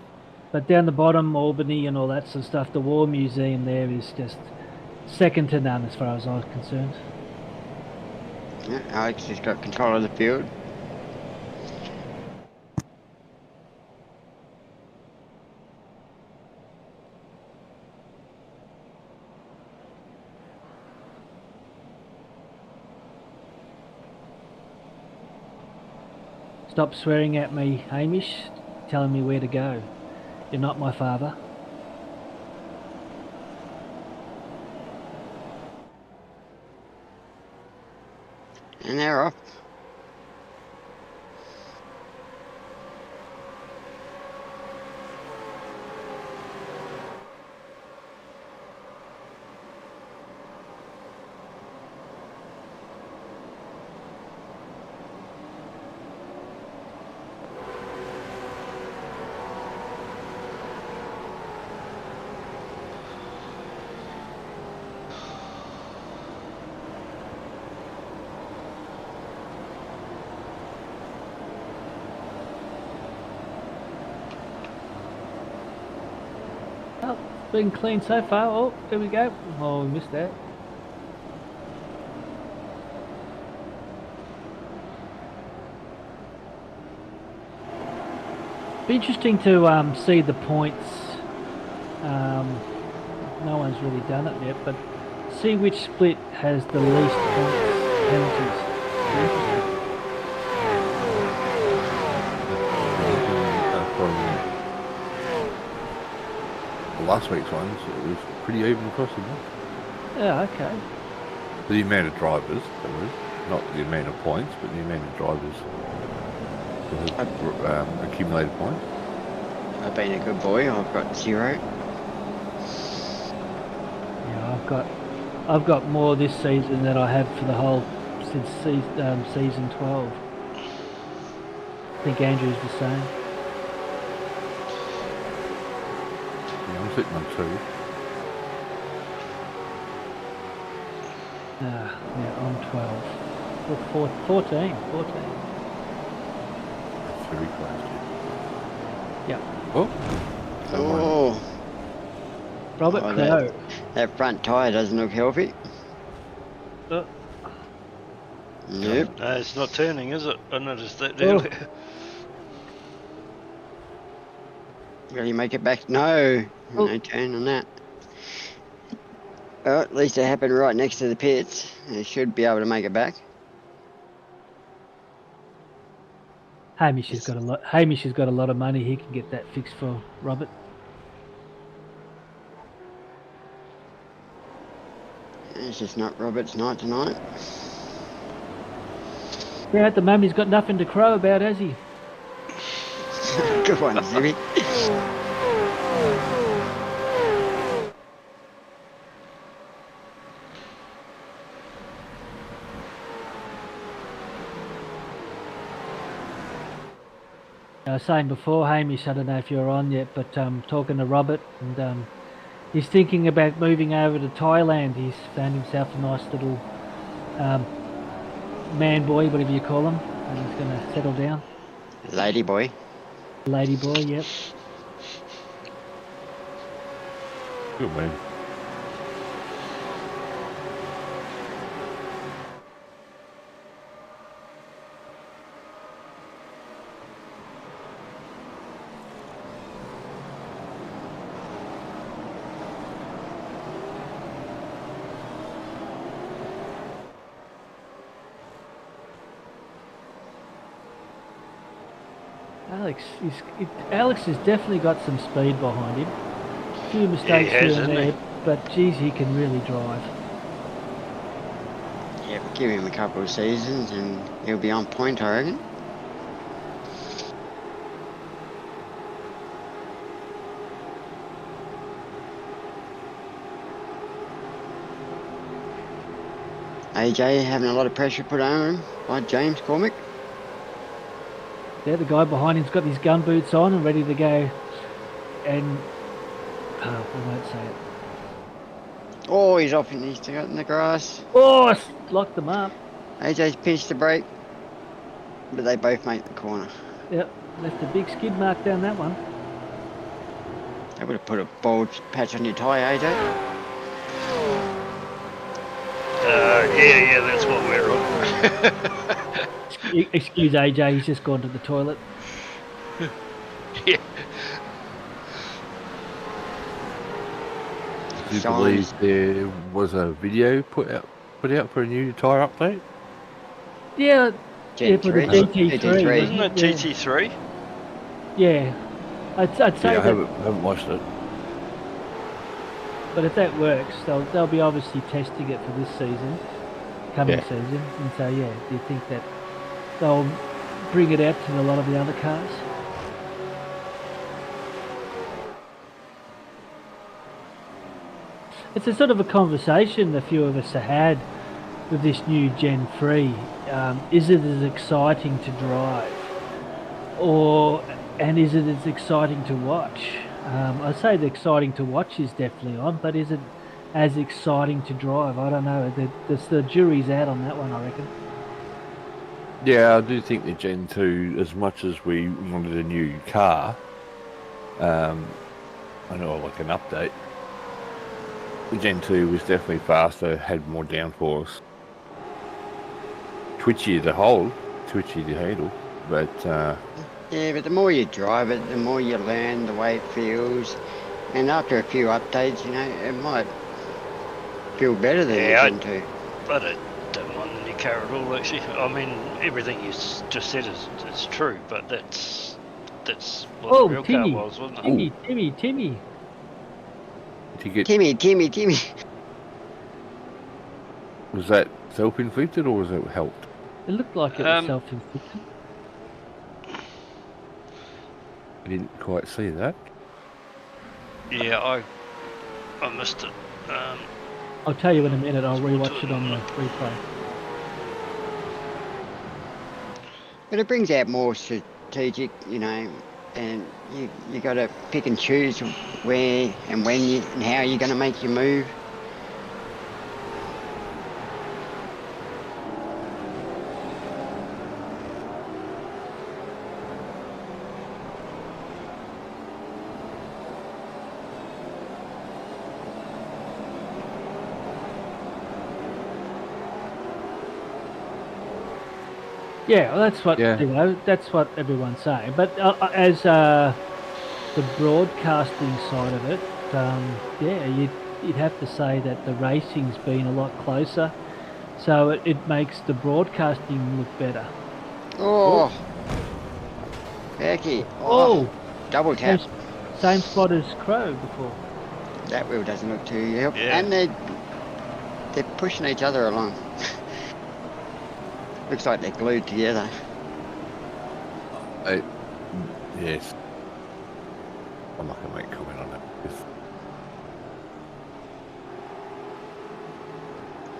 But down the bottom, Albany and all that sort of stuff, the War Museum there is just second to none as far as I was concerned. Yeah, Alex has got control of the field. Stop swearing at me, Hamish, telling me where to go. You're not my father. And they're off. Oh, been clean so far. Oh, there we go. Oh, we missed that. Be interesting to see the points. No one's really done it yet, but see which split has the least points penalties. Interesting. Last week's ones, it was pretty even across the board. Yeah, okay. The amount of drivers, that was, not the amount of points, but the amount of drivers that have accumulated points. I've been a good boy. I've got 0. Yeah, I've got more this season than I have for the whole since season 12. I think Andrew's the same. Yeah, I'm sitting on 2. Yeah, I'm 12. Look, 14. That's very close. Yeah. Oh. Oh, Robert Oh, Crow. that front tyre doesn't look healthy. Oh, Nope. No, it's not turning, is it? I noticed that Oh. earlier. Will you make it back? No. Oh. No turn on that. Well, at least it happened right next to the pits. They should be able to make it back. Hamish has got a lot. Hamish has got a lot of money. He can get that fixed for Robert. It's just not Robert's night tonight. Yeah, at the moment he's got nothing to crow about, has he? Good one, Zippy. I was saying before, Hamish, I don't know if you're on yet, but talking to Robert, and he's thinking about moving over to Thailand. He's found himself a nice little man boy, whatever you call him, and he's going to settle down. Lady boy. Lady boy, yep. Good man. Alex has definitely got some speed behind him. A few mistakes has, here and hasn't he? there, but geez, he can really drive. Yeah, but give him a couple of seasons and he'll be on point, I reckon. AJ having a lot of pressure put on him by James Cormick. There, the guy behind him's got his gun boots on and ready to go. And I won't say it. Oh, he's off in, he's got in the grass. Oh, locked them up. AJ's pinched the brake, but they both make the corner. Yep, left a big skid mark down that one. They would have put a bold patch on your tyre, AJ. Yeah, that's what we're on. Excuse AJ, he's just gone to the toilet. Yeah. Do you believe there was a video put out for a new tyre update? Yeah, Gen for the 3. GT3. Isn't it GT3? Yeah, I'd say Yeah, I that. haven't watched it. But if that works, they'll be obviously testing it for this season, coming season. And so, yeah, do you think that they'll bring it out to a lot of the other cars? It's a sort of a conversation a few of us have had with this new Gen 3. Is it as exciting to drive? And is it as exciting to watch? I'd say the exciting to watch is definitely on, but is it as exciting to drive? I don't know. The jury's out on that one, I reckon. Yeah, I do think the Gen 2, as much as we wanted a new car, I know like an update, the Gen 2 was definitely faster, had more downforce, twitchy to hold, twitchy to handle, but Yeah, but the more you drive it, the more you learn the way it feels. And after a few updates, you know, it might feel better than the Gen 2. I don't mind the new car at all, actually. I mean, everything you just said is true, but that's what the real Timmy, car was, wasn't it? Timmy. to get Timmy. was that self-inflicted or was it helped? It looked like it was self-inflicted. I didn't quite see that. Yeah, I missed it. I'll tell you in a minute. I'll rewatch it on the replay. But it brings out more strategic, you know, and you got to pick and choose where and when and how you're going to make your move. Yeah, well, that's what you know. That's what everyone's saying. But as the broadcasting side of it, you'd have to say that the racing's been a lot closer, so it makes the broadcasting look better. Oh, Becky! Oh, double tap. Same spot as Crow before. That wheel doesn't look too helpful, Yeah. and they're pushing each other along. Looks like they're glued together. Yes. I'm not going to make a comment on that.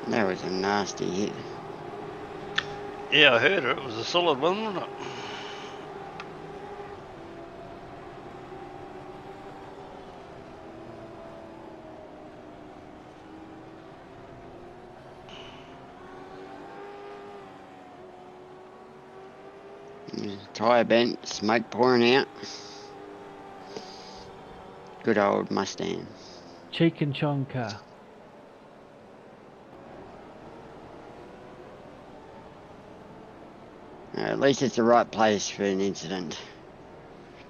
That was a nasty hit. Yeah, I heard it. It was a solid one, wasn't it? Tyre bent, smoke pouring out. Good old Mustang. Cheek and Chong car. At least it's the right place for an incident.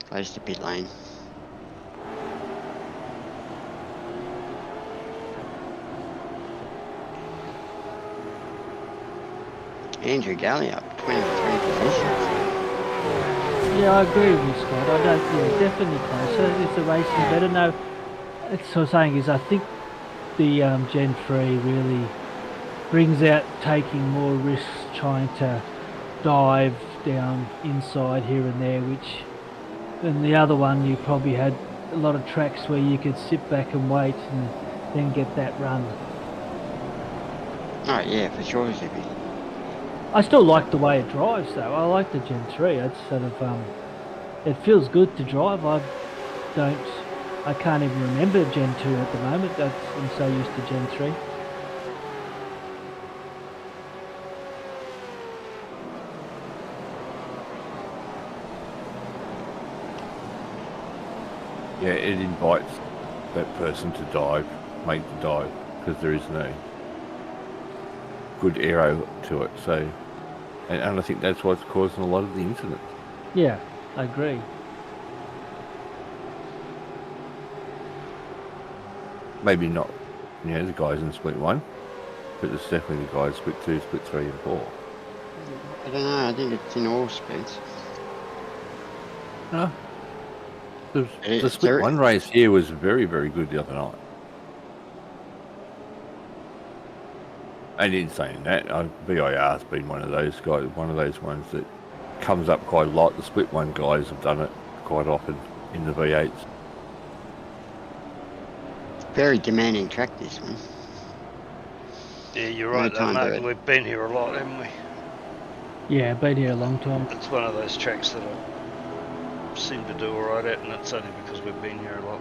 Close to pit lane. Andrew Galley up 23 positions. Yeah, I agree with you, Scott. I don't. Yeah, definitely closer. Is the racing better? No. That's what I'm saying is I think the Gen 3 really brings out taking more risks, trying to dive down inside here and there, which in the other one you probably had a lot of tracks where you could sit back and wait and then get that run. Oh yeah, for sure, Zippy. I still like the way it drives though. I like the Gen 3. It's sort of it feels good to drive. I can't even remember Gen 2 at the moment. I'm so used to Gen 3. Yeah, it invites that person to dive, make the dive, because there is no good aero to it. So, and I think that's what's causing a lot of the incidents. Yeah, I agree. Maybe not, the guys in split 1, but it's definitely the guys split 2, split 3 and 4. I don't know, I think it's in all splits. No. The It's split very- 1 race here was very, very good the other night. And in saying that, VIR's been one of those guys, one of those ones that comes up quite a lot. The split 1 guys have done it quite often in the V8s. Very demanding track, this one. Yeah, you're No right, though, time to Mark. it. We've been here a lot, haven't we? Yeah, been here a long time. It's one of those tracks that I seem to do alright at, and it's only because we've been here a lot.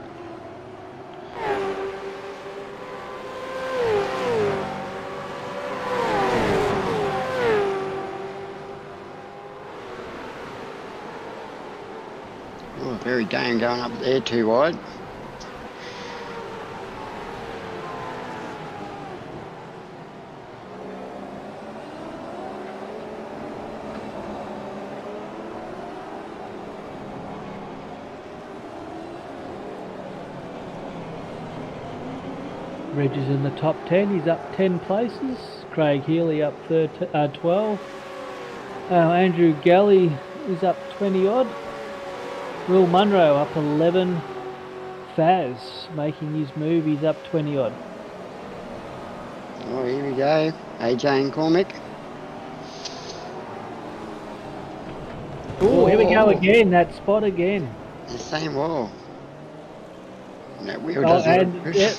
Oh, very game going up there, too wide. Reg is in the top 10. He's up 10 places. Craig Healy up 12. Andrew Galley is up 20 odd. Will Munro up 11. Faz making his move. He's up 20 odd. Oh, here we go. AJ and Cormac. Oh, here we go again. That spot again. The same wall. That wheel Oh, doesn't and look yep.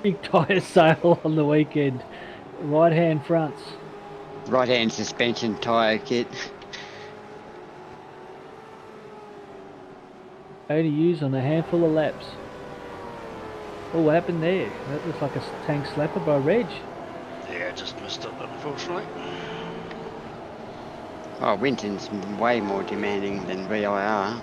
Big tyre sale on the weekend. Right hand fronts. Right hand suspension tyre kit. Only used on a handful of laps. Oh, what happened there? That looks like a tank slapper by Reg. Yeah, I just missed it, unfortunately. Oh, Winton's way more demanding than VIR.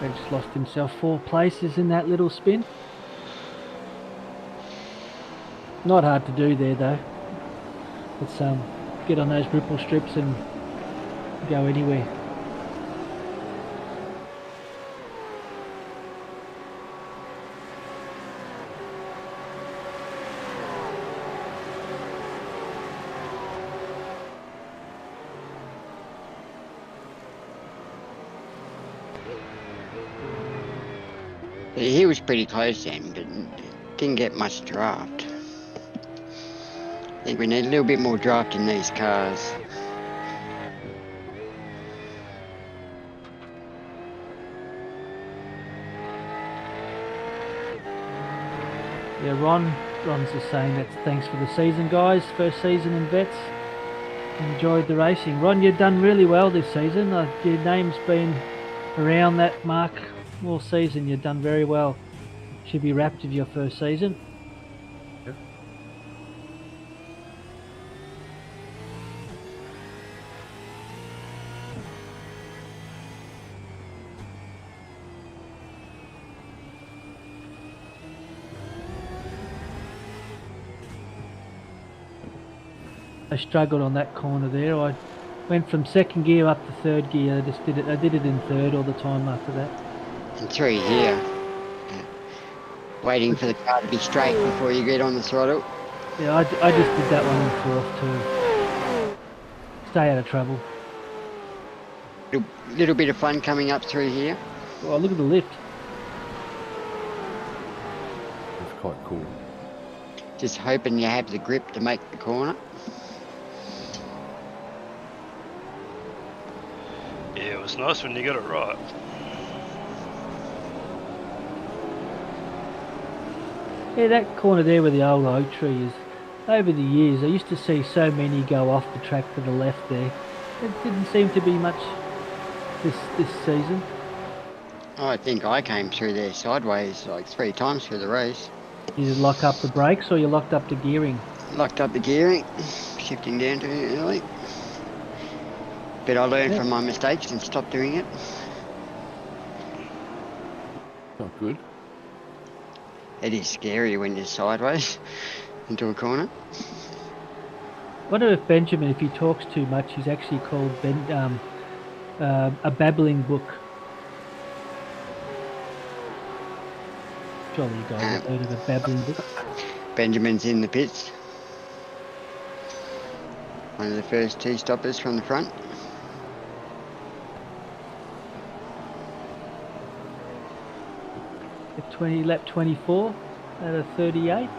Reg just lost himself 4 places in that little spin. Not hard to do there though. Let's get on those ripple strips and go anywhere. He was pretty close then, but didn't get much draft. I think we need a little bit more draft in these cars. Yeah, Ron's just saying that's thanks for the season, guys. First season in Vets. Enjoyed the racing. Ron, you've done really well this season. Your name's been around that mark all season. You've done very well. Should be wrapped of your first season. Yep. I struggled on that corner there. I went from second gear up to third gear. I did it in third all the time after that. And 3 here. Waiting for the car to be straight before you get on the throttle. Yeah, I just did that one in fourth too. Stay out of trouble. Little bit of fun coming up through here. Oh, look at the lift. It's quite cool. Just hoping you have the grip to make the corner. Yeah, it was nice when you got it right. Yeah, that corner there with the old oak tree is, over the years, I used to see so many go off the track to the left there. It didn't seem to be much this season. I think I came through there sideways like 3 times through the race. You lock up the brakes or you locked up the gearing? Locked up the gearing, shifting down too early. But I learned from my mistakes and stopped doing it. Not good. It is scary when you're sideways into a corner. I wonder if Benjamin, if he talks too much, he's actually called a babbling book. Surely you guys have heard of a babbling book. Benjamin's in the pits. One of the first 2 stoppers from the front. Lap 24 out of 38.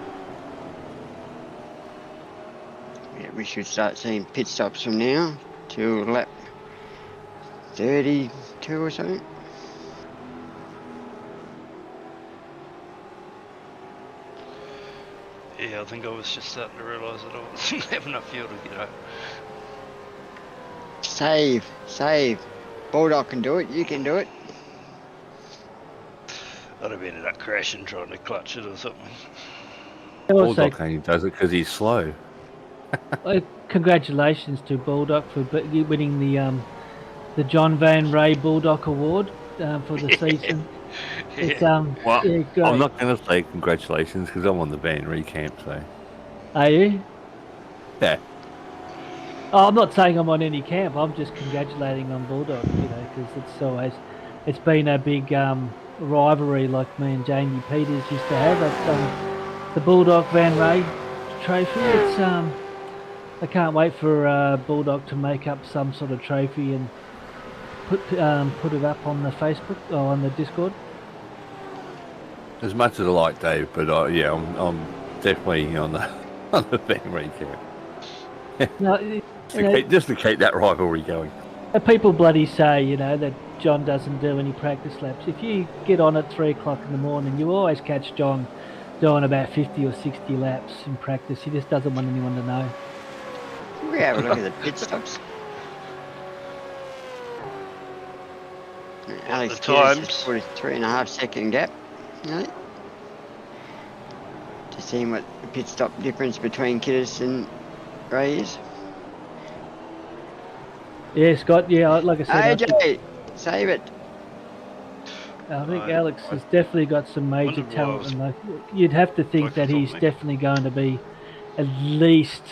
Yeah, we should start seeing pit stops from now till lap 32 or so. Yeah, I think I was just starting to realise that I wasn't having enough fuel to get home. Save. Bulldog can do it, you can do it. I'd have ended up crashing trying to clutch it or something. Also, Bulldog only does it because he's slow. congratulations to Bulldog for winning the John Van Ray Bulldog Award for the season. It's Well, yeah, great. I'm not going to say congratulations because I'm on the Van Ree camp, so. Are you? Yeah. Oh, I'm not saying I'm on any camp. I'm just congratulating on Bulldog, because it's been a big rivalry like me and Jamie Peters used to have at the Bulldog Van Ray trophy. It's I can't wait for Bulldog to make up some sort of trophy and put it up on the Facebook or on the Discord. As much as I like Dave, but yeah, I'm definitely on the Van Ree camp. No, Just to keep that rivalry going. people bloody say, that John doesn't do any practice laps. If you get on at 3 o'clock in the morning, you always catch John doing about 50 or 60 laps in practice. He just doesn't want anyone to know. We have a look at the pit stops. Alex the Peters times. just put a 3.5 second gap. Really? Just seeing what the pit stop difference between Kiddis and Ray is. Yeah, Scott, like I said, AJ, save it. I think Right. Alex has definitely got some major Wondered why I talent. was- And you'd have to think like that he's thought, definitely going to be at least.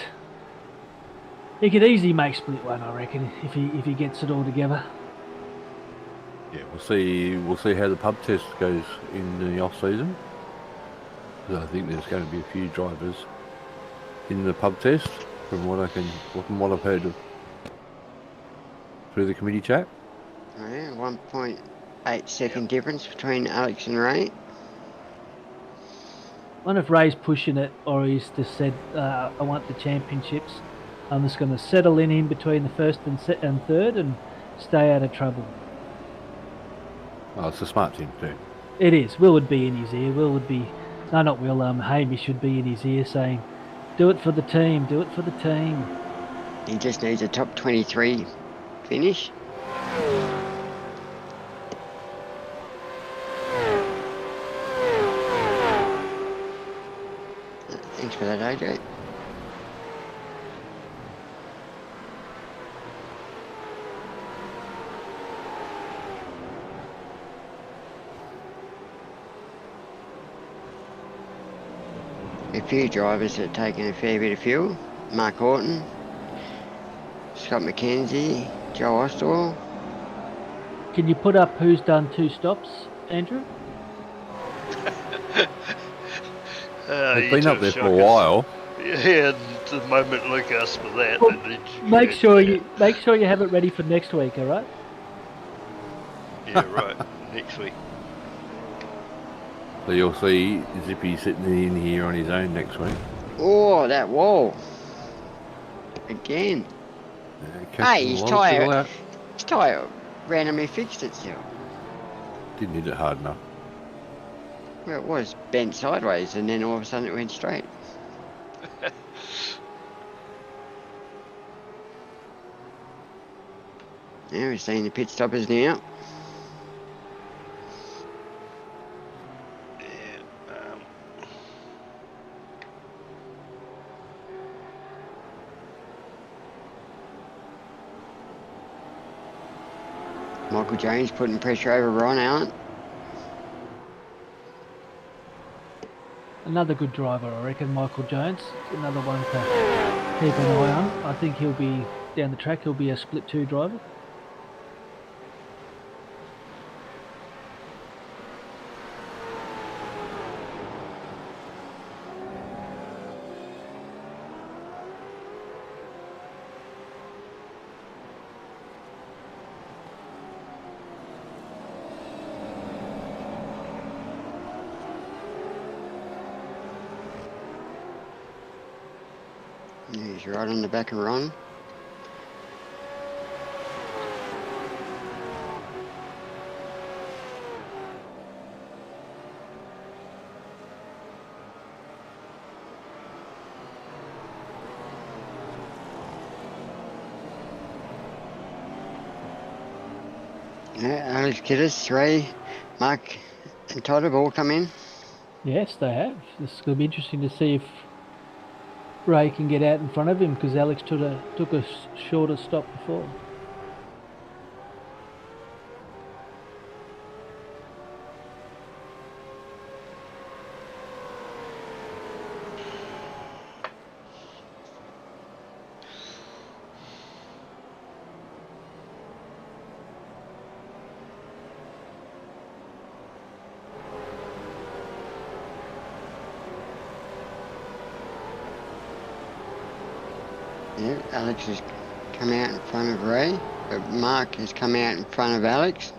He could easily make split one, I reckon, if he gets it all together. Yeah, we'll see how the pub test goes in the off season. I think there's going to be a few drivers in the pub test, from what I've heard through the committee chat. Oh yeah, 1.8 second difference between Alex and Ray. I wonder if Ray's pushing it, or he's just said, "I want the championships. I'm just going to settle in between the first and third and stay out of trouble." Oh, it's a smart thing too. It is. Will would be in his ear. Not Will. Hamish should be in his ear saying, "Do it for the team. Do it for the team." He just needs a top 23 finish. Thanks for that, AJ. A few drivers that are taking a fair bit of fuel. Mark Horton, Scott McKenzie, Joe Ostwell. Can you put up who's done 2 stops, Andrew? They've You been two up there for a shockers. while. Yeah, the moment Luke asked for that, Well, then make sure you have it ready for next week, all right? Yeah, right. Next week. So you'll see Zippy sitting in here on his own next week. Oh, that wall. Again. Catching his a lot of people tyre. out. His tyre randomly fixed itself. Didn't hit it hard enough. Well, it was bent sideways and then all of a sudden it went straight. Now we're seeing the pit stoppers now. Michael Jones putting pressure over Ron Allen. Another good driver, I reckon, Michael Jones. Another one to keep an eye on. I think he'll be, down the track, he'll be a split 2 driver. He's right on the back of Ron. Yeah, Alex Kiddis, Ray, Mark and Todd have all come in. Yes, they have. This is going to be interesting to see if Ray can get out in front of him, because Alex took a shorter stop before. Yeah, Alex has come out in front of Ray, but Mark has come out in front of Alex.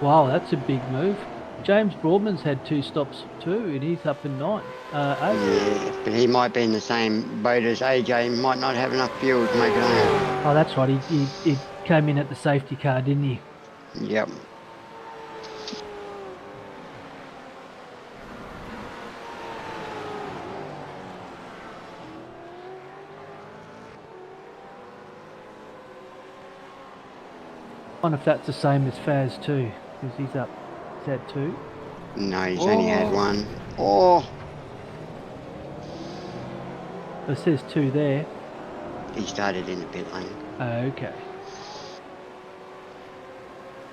Wow, that's a big move. James Broadman's had 2 stops too, and he's up in 9. Yeah, but he might be in the same boat as AJ, might not have enough fuel to make it home. Oh, that's right. He came in at the safety car, didn't he? Yep. I wonder if that's the same as Faz too, because he's had 2. No, he's only had 1. Oh, It says 2 there. he started in the pit lane. Okay.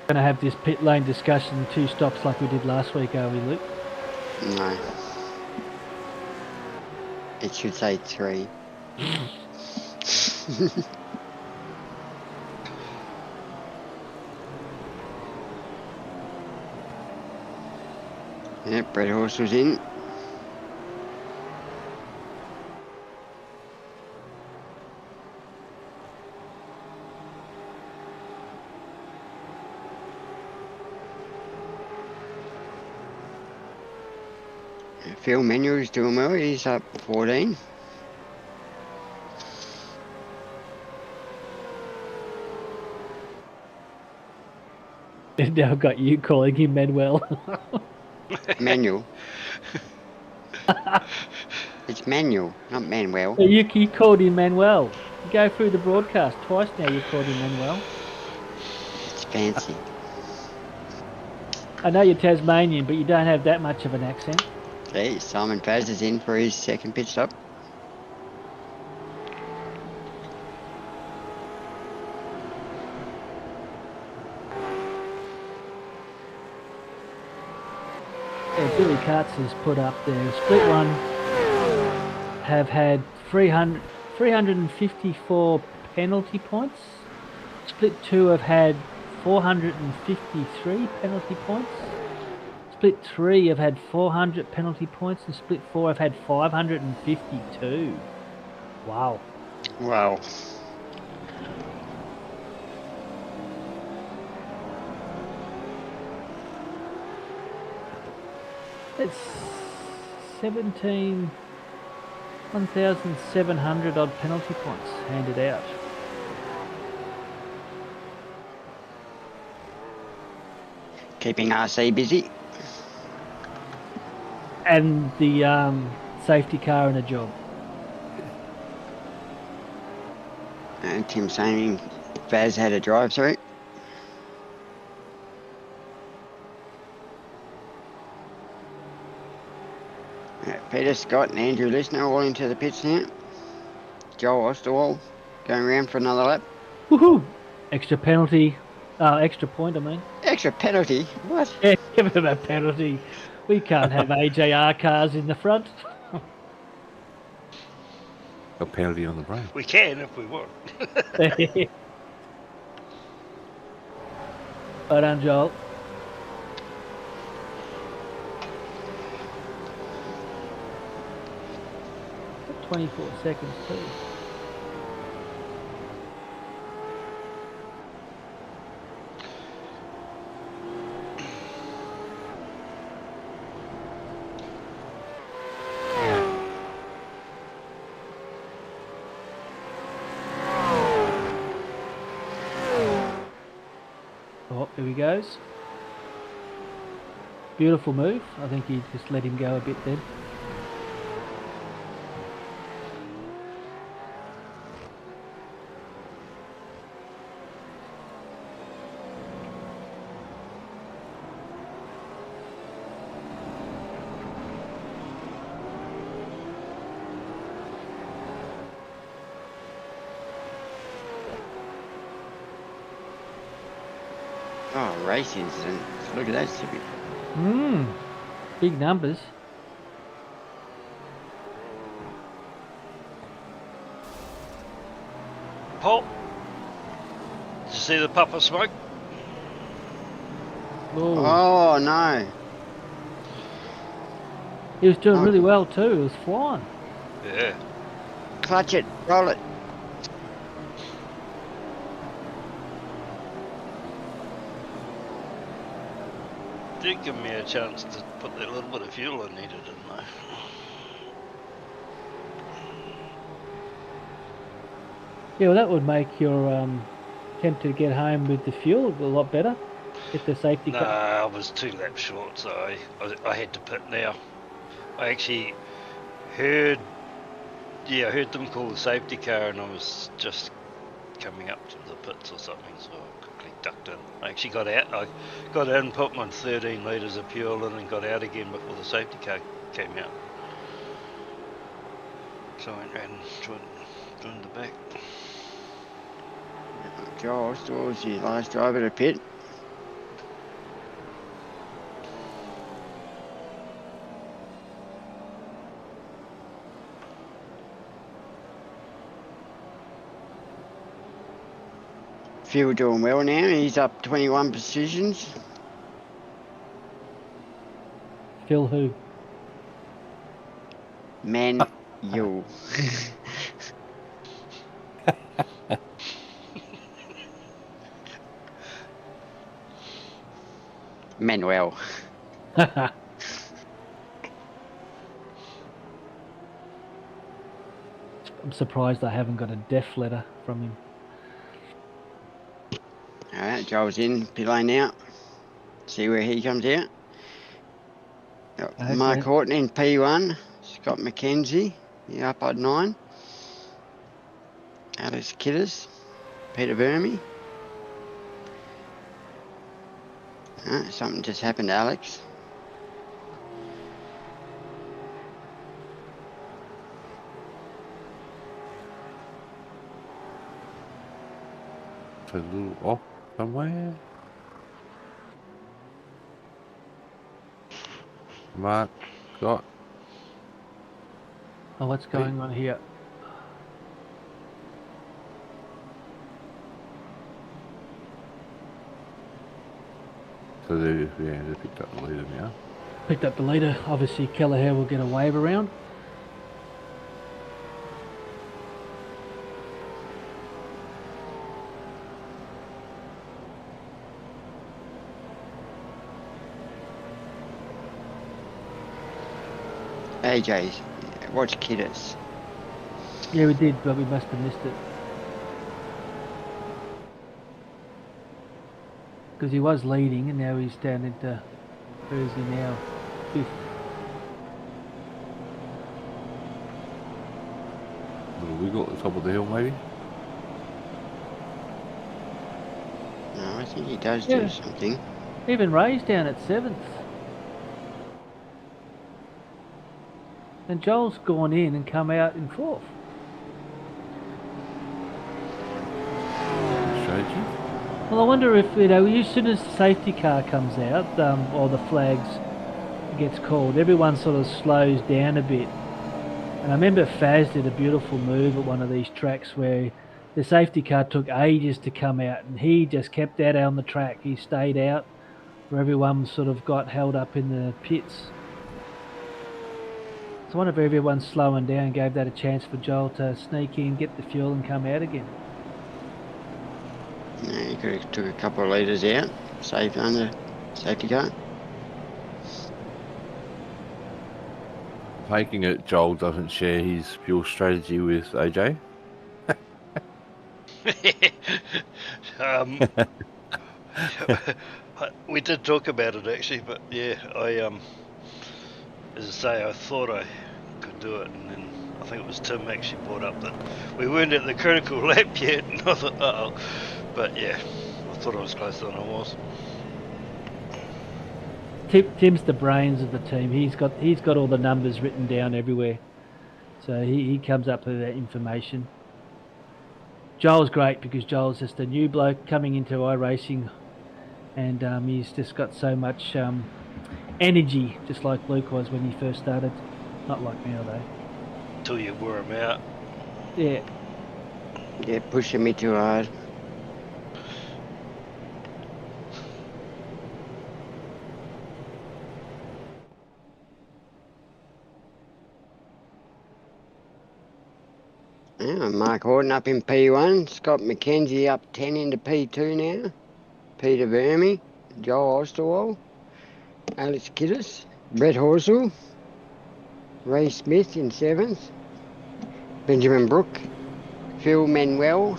Going to have this pit lane discussion, 2 stops like we did last week, are we, Luke? No. It should say 3. Yep, Brett Horse was in. Phil Manuel's doing well, he's up 14. They've now got you calling him Manuel. Manuel. It's Manuel, not Manuel. You called him Manuel. You go through the broadcast twice now, you called him Manuel. It's fancy. I know you're Tasmanian, but you don't have that much of an accent. See, Simon Paz is in for his second pit stop. Yeah, Billy Katz has put up there. Split one have had 354 penalty points. Split two have had 453 penalty points. Split three have had 400 penalty points, and split four have had 552. Wow. Wow. That's 1,700 odd penalty points handed out. Keeping RC busy. And the safety car in a job. And Tim saying Vaz had a drive through. Peter, Scott and Andrew Listener all into the pits now. Joel Osterwald going around for another lap. Woohoo! Extra penalty. Extra point, I mean. Extra penalty? What? Yeah, give him a penalty. We can't have AJR cars in the front. A penalty on the brake. We can if we want. Well done, Joel. Got 24 seconds too. Oh, here he goes. Beautiful move. I think he just let him go a bit then. Oh, race incident. Look at that, Sippy. Big numbers. Paul, did you see the puff of smoke? Oh, no. He was doing really well too. He was flying. Yeah. Clutch it. Roll it. Did give me a chance to put that little bit of fuel I needed, didn't I? Yeah, well, that would make your attempt to get home with the fuel a lot better. Get the safety No, car. I was 2 laps short, so I had to pit now. I actually heard them call the safety car, and I was just coming up to the pits or something, so I quickly ducked in. I actually got out. I got in, put my 13 litres of fuel in, and got out again before the safety car came out. So I went round and joined the back. Joel Osterwald's your last driver to pit. Phil doing well now. He's up 21 positions. Phil who? Man, you. Manuel. I'm surprised I haven't got a death letter from him. Alright, Joel's in, pit lane out. See where he comes out. Okay. Mark Horton in P1. Scott McKenzie, the up odd 9. Alex Kidders. Peter Vermey. Something just happened to Alex. It's a little off somewhere. Mark, Scott. Oh, what's going on here? So they picked up the leader now. Picked up the leader. Obviously, Kelleher will get a wave around. AJ, watch Kiddis. Yeah, we did, but we must have missed it. Because he was leading, and now he's down into, where is he now? 5th. Little wiggle at the top of the hill, maybe. No, I think he does Yeah. do something. Even Ray's down at 7th. And Joel's gone in and come out in 4th. Strategy. Well, I wonder if, as soon as the safety car comes out, or the flags gets called, everyone sort of slows down a bit. And I remember Faz did a beautiful move at one of these tracks where the safety car took ages to come out, and he just kept out on the track. He stayed out where everyone sort of got held up in the pits. So I wonder if everyone's slowing down, gave that a chance for Joel to sneak in, get the fuel and come out again. Yeah, he could have took a couple of litres out, saved under safety car. Taking it, Joel doesn't share his fuel strategy with AJ. We did talk about it actually, but yeah, as I say, I thought I could do it, and then I think it was Tim actually brought up that we weren't at the critical lap yet, and I thought, uh-oh. But yeah, I thought I was closer than I was. Tim's the brains of the team. He's got all the numbers written down everywhere, so he comes up with that information. Joel's great because Joel's just a new bloke coming into iRacing, and he's just got so much energy, just like Luke was when he first started. Not like now though. Till you wore him out. Yeah. Yeah, pushing me too hard. Yeah, Mark Horton up in P1, Scott McKenzie up 10 into P2 now, Peter Verme, Joel Osterwald, Alex Kiddis, Brett Horsell, Ray Smith in 7th, Benjamin Brook, Phil Manuel,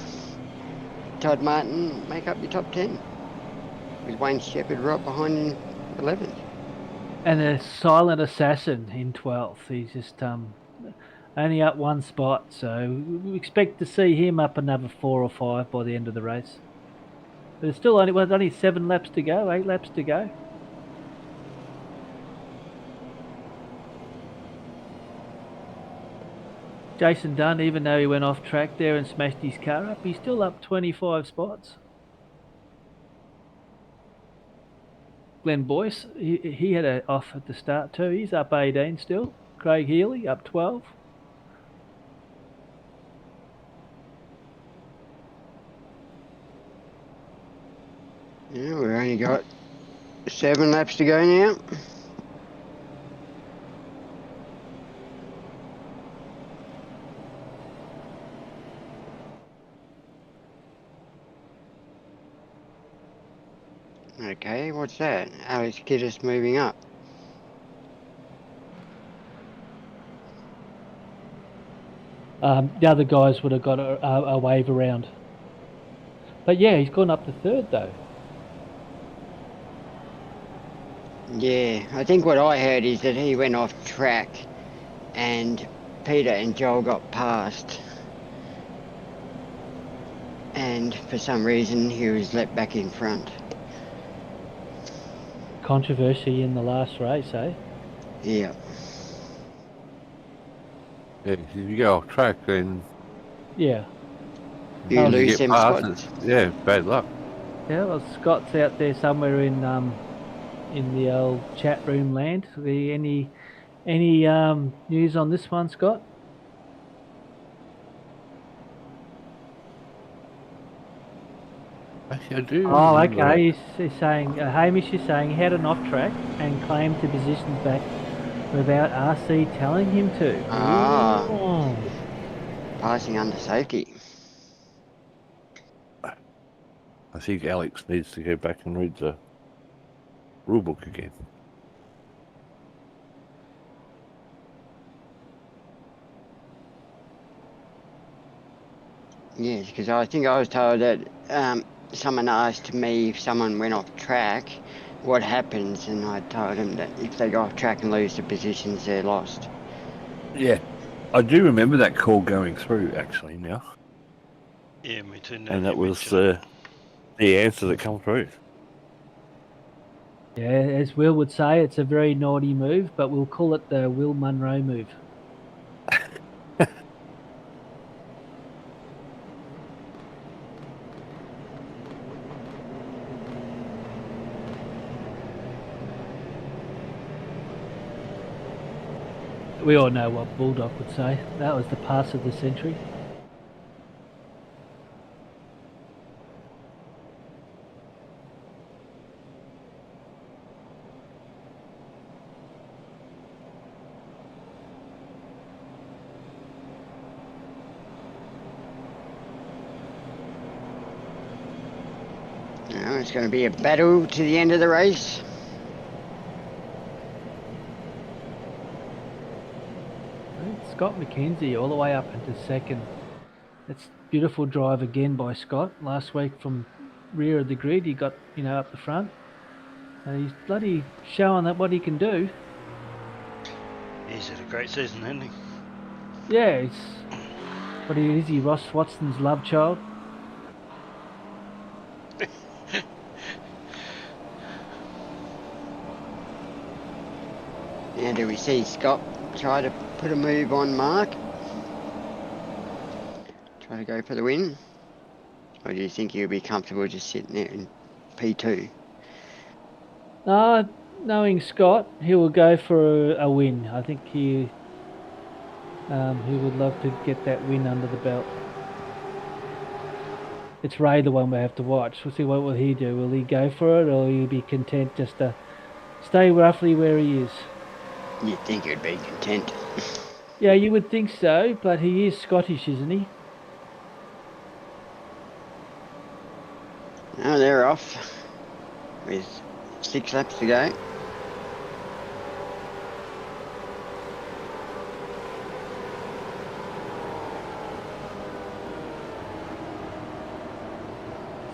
Todd Martin make up your top 10, with Wayne Shepherd right behind in 11th. And a silent assassin in 12th. He's just only up one spot, so we expect to see him up another 4 or 5 by the end of the race. But it's still only 7 laps to go, 8 laps to go. Jason Dunn, even though he went off track there and smashed his car up, he's still up 25 spots. Glenn Boyce, he had a off at the start too. He's up 18 still. Craig Healy up 12. Yeah, we've only got 7 laps to go now. Okay, what's that? Alex Kiddis moving up. The other guys would have got a wave around. But yeah, he's gone up to 3rd though. Yeah, I think what I heard is that he went off track and Peter and Joel got past. And for some reason he was let back in front. controversy in the last race, eh? Yeah. Yeah, if you go off track, then Yeah. You Oh, lose get them past spots. it. Yeah, bad luck. Yeah, well, Scott's out there somewhere in the old chat room land. Any news on this one, Scott? Actually, I do Oh, remember. okay. He's saying Hamish is saying he had an off track and claimed to positions back without RC telling him to. Ah, Ooh. passing under safety. I think Alex needs to go back and read the rule book again. Yes, because I think I was told that someone asked me if someone went off track, what happens, and I told them that if they go off track and lose the positions, they're lost. Yeah, I do remember that call going through actually now, Yeah, me too. Now and you that was mention it. the answer that come through. Yeah, as Will would say, it's a very naughty move, but we'll call it the Will Munro move. We all know what Bulldog would say. That was the pass of the century. It's going to be a battle to the end of the race. Scott McKenzie all the way up into second. That's beautiful drive again by Scott. Last week from rear of the grid, he got up the front. He's bloody showing that what he can do. He's had a great season, hasn't he? Yeah, it's what is he? Ross Watson's love child. Now do we see Scott try to put a move on Mark? Try to go for the win? Or do you think he'll be comfortable just sitting there in P2? Knowing Scott, he will go for a win. I think he would love to get that win under the belt. It's Ray the one we have to watch. We'll see what will he do. Will he go for it, or will he be content just to stay roughly where he is? You'd think he'd be content. Yeah, you would think so, but he is Scottish, isn't he? Now they're off with 6 laps to go.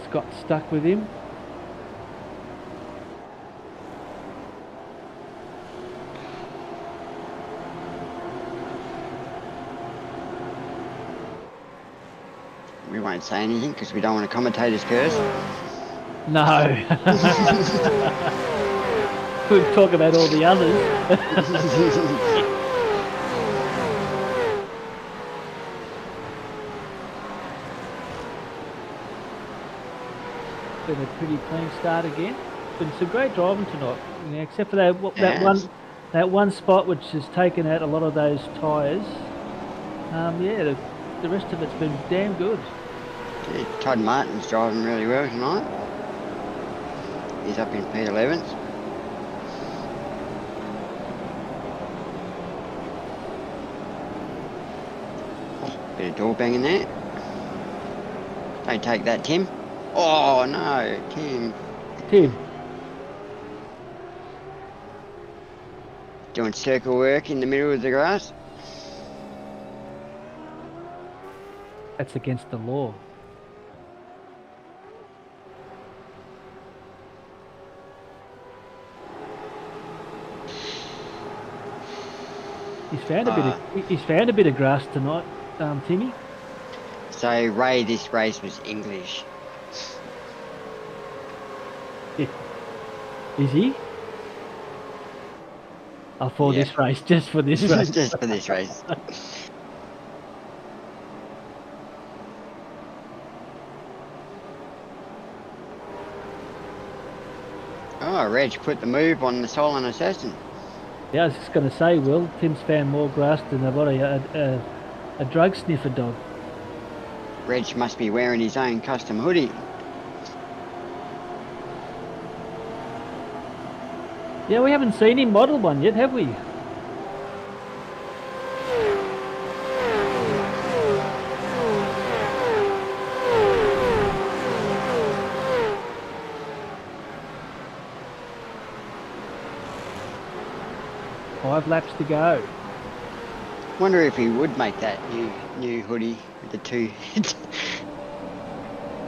Scott stuck with him. We won't say anything because we don't want a commentator's curse. No. We'll talk about all the others. Been a pretty clean start again. Been some great driving tonight, except for that one spot which has taken out a lot of those tyres. The rest of it's been damn good. Yeah, Todd Martin's driving really well tonight. He's up in P11s. Oh, bit of door banging there. Don't take that, Tim. Oh no, Tim. Doing circle work in the middle of the grass. That's against the law. He's found a bit of grass tonight, Timmy. So Ray, this race was English. Is he? Oh, for Yeah. this race, just for this race. Just for this race. Oh, Reg put the move on the Silent Assassin. Yeah, I was just going to say, Will, Tim's found more grass than a drug sniffer dog. Reg must be wearing his own custom hoodie. Yeah, we haven't seen him model one yet, have we? Five laps to go. Wonder if he would make that new hoodie with the two heads.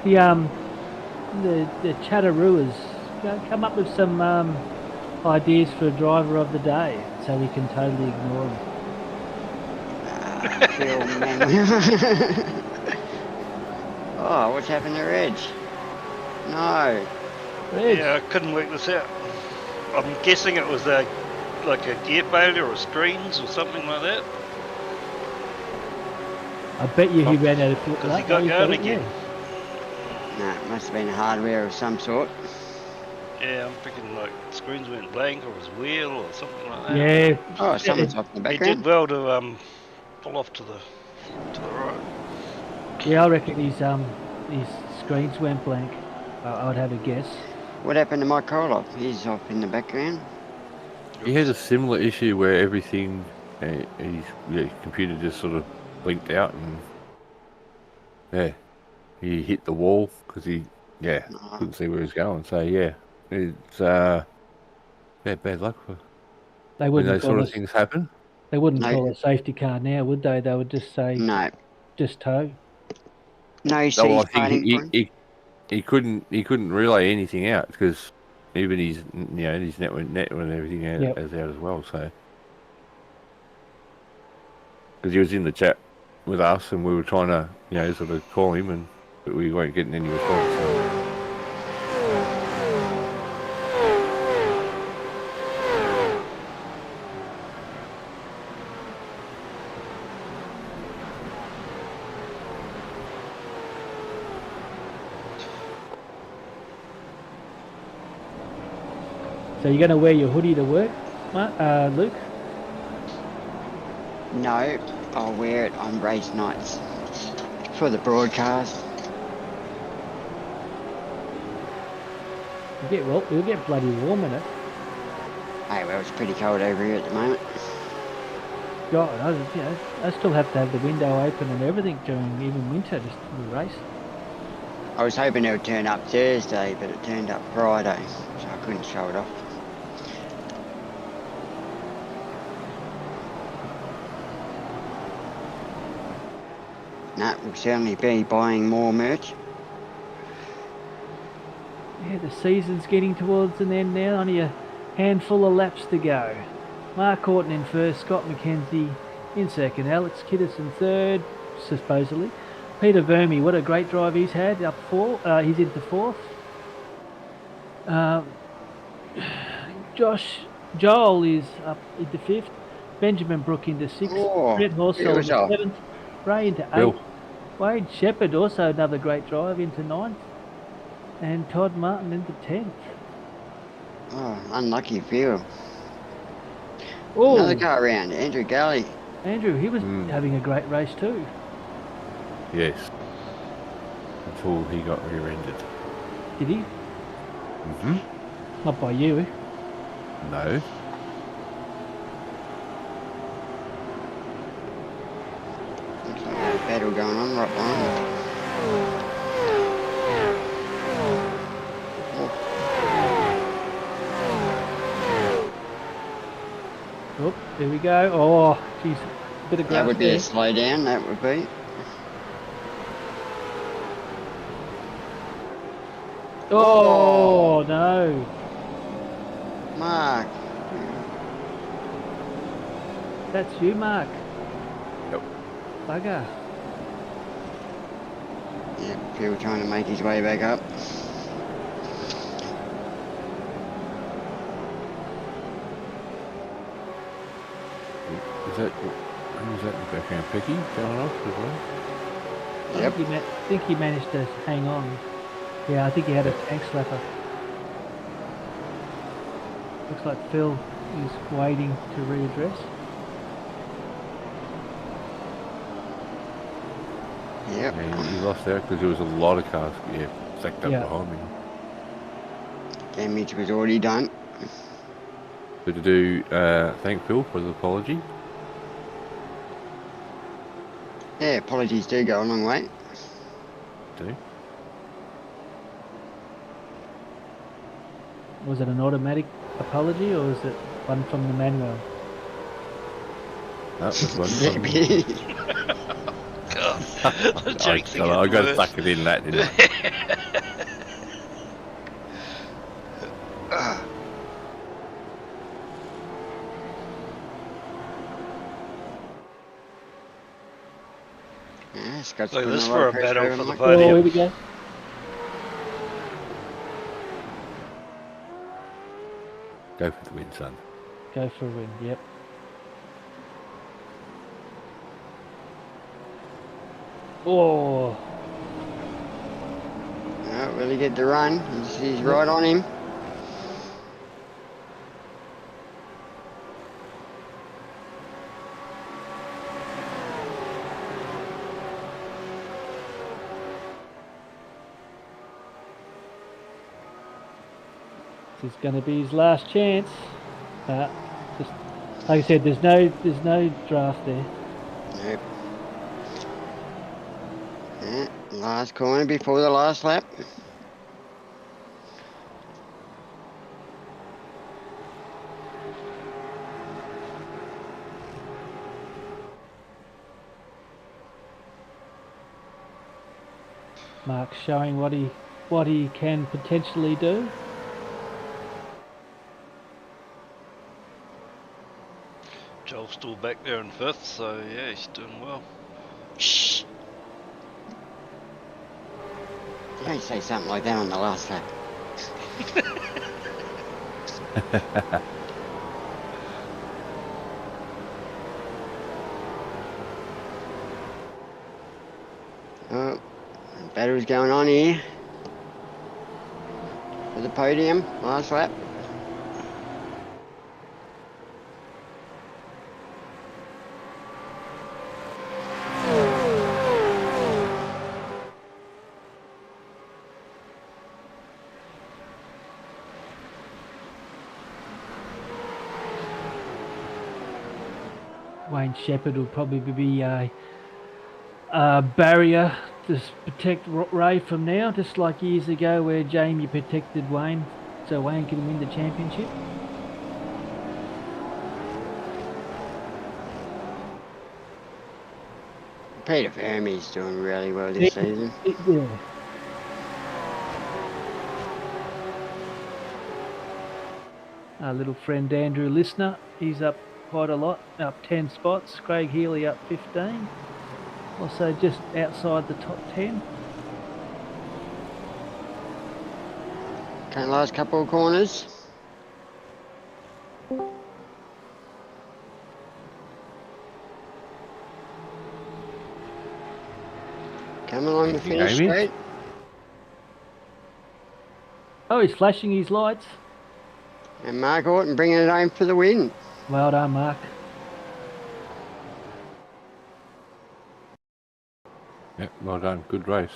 The Chatteroo has come up with some ideas for a driver of the day, so we can totally ignore him. Phil Manuel. Oh, what's happened to Reg? No. Reg, Yeah, I couldn't work this out. I'm guessing it was like a gear failure or screens or something like that. I bet you he ran out of fuel. Because he got going again. No, it must have been hardware of some sort. Yeah, I'm thinking like screens went blank or his wheel or something like that. Yeah. Oh, someone's off in the He background. did well to pull off to the right. Yeah, I reckon his screens went blank. I would have a guess. What happened to Mike Koloff? He's off in the background. He had a similar issue where everything, his computer just sort of blinked out, and he hit the wall because he couldn't see where he was going. So it's bad luck for They when wouldn't those call sort of us. things happen. They wouldn't No. call a safety car now, would they? They would just say No. just tow. No, No, C's well, I fighting for think him. he couldn't relay anything out because even his network and everything Yep. is out as well. So because he was in the chat with us and we were trying to sort of call him but we weren't getting any response. So. So you're going to wear your hoodie to work, Luke? No, I'll wear it on race nights for the broadcast. You'll get bloody warm in it. Hey, well, it's pretty cold over here at the moment. God, I still have to have the window open and everything during even winter just for the race. I was hoping it would turn up Thursday, but it turned up Friday, so I couldn't show it off. Nah, we'll certainly be buying more merch. Yeah, the season's getting towards an end now. Only a handful of laps to go. Mark Horton in first, Scott McKenzie in second, Alex Kiddison third, supposedly. Peter Vermey, what a great drive he's had, up four. He's into fourth. Joel is up into fifth. Benjamin Brook into sixth. Oh, Brett Horsell here into we go. seventh. Ray into Bill. eighth. Wade Shepherd, also another great drive, into ninth. And Todd Martin into 10th. Oh, unlucky Phil. Oh, Another car round, Andrew Galley. Andrew, he was having a great race too. Yes. Until he got rear-ended. Did he? Mm-hmm. Not by you. No. Looks like there's a battle going on right behind me. Oh, there we go. Oh, geez, a bit of grass That would be there. a slow down, that would be. Oh, no. Mark. That's you, Mark. Yep. Bugger. Yeah, Phil trying to make his way back up. Is that who was that in the background? Pecky going off as well? Yep. I think he managed to hang on. Yeah, I think he had a tank slapper. Looks like Phil is waiting to readdress. Yep. And he lost out because there was a lot of cars stacked up Yeah. behind me. Damage was already done. So to do thank Phil for the apology. Yeah, apologies do go a long way. Do. Was it an automatic apology or was it one from the manual? That was one from me. God, the jinxing I getting got to worse. suck it in that, didn't I? Yeah, Scott's Look at putting this a lot for of a pressure battle over for the Mike. Oh, here podium. we go. Go for the win, son. Go for a win, yep. Oh, No, really get the run. He's right on him. this is going to be his last chance. Just like I said, there's no draft there. Nope. Yeah, last corner before the last lap. Mark showing what he can potentially do. Joel's still back there in 5th, so yeah, he's doing well. Shh. You don't say something like that on the last lap. Oh, battle's going on here. For the podium, last lap. Wayne Shepherd will probably be a barrier to protect Ray from now, just like years ago where Jamie protected Wayne so Wayne can win the championship. Peter Fermi's doing really well this season. Yeah. Our little friend Andrew Listener, he's up quite a lot, up 10 spots. Craig Healy up 15. Also just outside the top 10. Okay, last couple of corners. Come along the finish Jamie? straight. Oh, he's flashing his lights. And Mark Orton bringing it home for the win. Well done, Mark. Yeah, well done. Good race.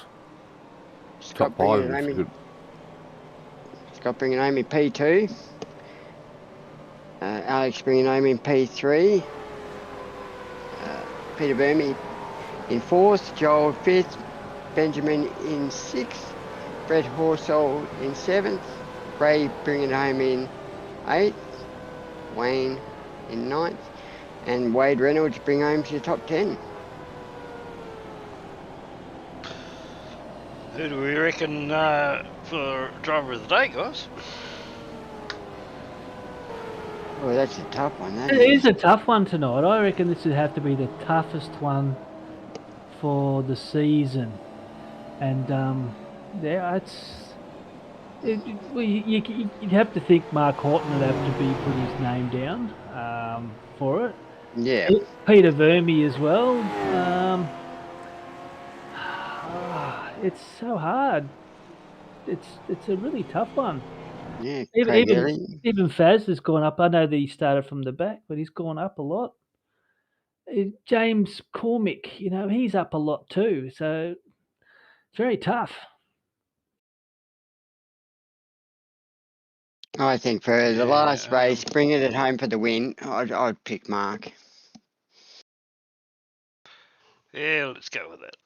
Scott Top 5 bringing it was home. good. Scott bringing home in P2. Alex bringing home in P3. Peter Verme in 4th. Joel 5th. Benjamin in 6th. Brett Horsell in 7th. Ray bringing it home in 8th. Wayne in 9th. And Wade Reynolds bring home to the top 10. Who do we reckon for driver of the day, guys? Well, that's a tough one. That It is a tough one tonight. I reckon this would have to be the toughest one for the season. And yeah, you'd have to think Mark Horton would have to be put his name down for it. Yeah. Peter Verme as well. It's so hard. It's a really tough one. Yeah. Even Craig even Ellie. even Faz has gone up. I know that he started from the back, but he's gone up a lot. James Cormick, he's up a lot too. So it's very tough. I think for the Yeah, last race, bringing it home for the win, I'd pick Mark. Yeah, let's go with that.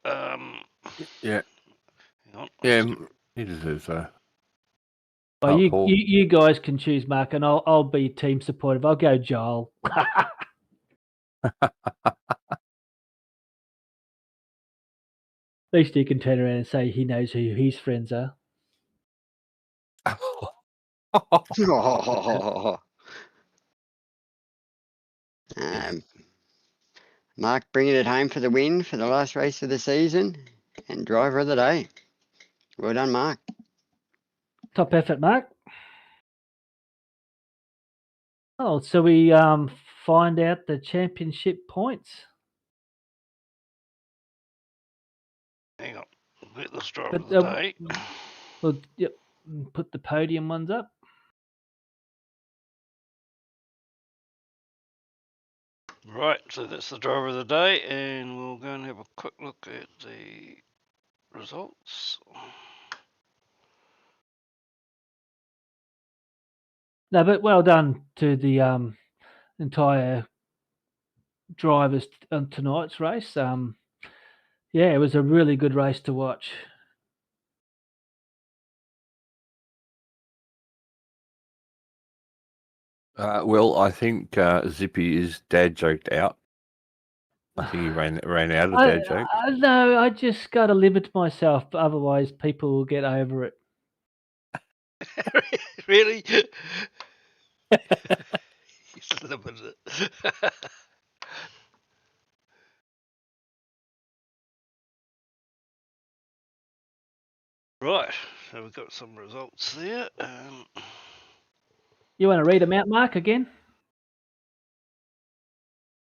Yeah. Hang on, Yeah, he deserves a Well, you, Paul. you guys can choose Mark, and I'll be team supportive. I'll go Joel. At least he can turn around and say he knows who his friends are. Mark bringing it home for the win for the last race of the season and driver of the day. Well done, Mark. Top effort, Mark. Oh, so we find out the championship points. hang on. Get this driver But of the day. we'll put the podium ones up. Right, so that's the driver of the day, and we'll go and have a quick look at the results. No, but well done to the entire drivers on tonight's race. Yeah, it was a really good race to watch. Well, I think Zippy is dad joked out. I think he ran out of dad jokes. No, I just got to limit myself, otherwise people will get over it. Really? He's limited. Right, so we've got some results there. You want to read them out, Mark, again?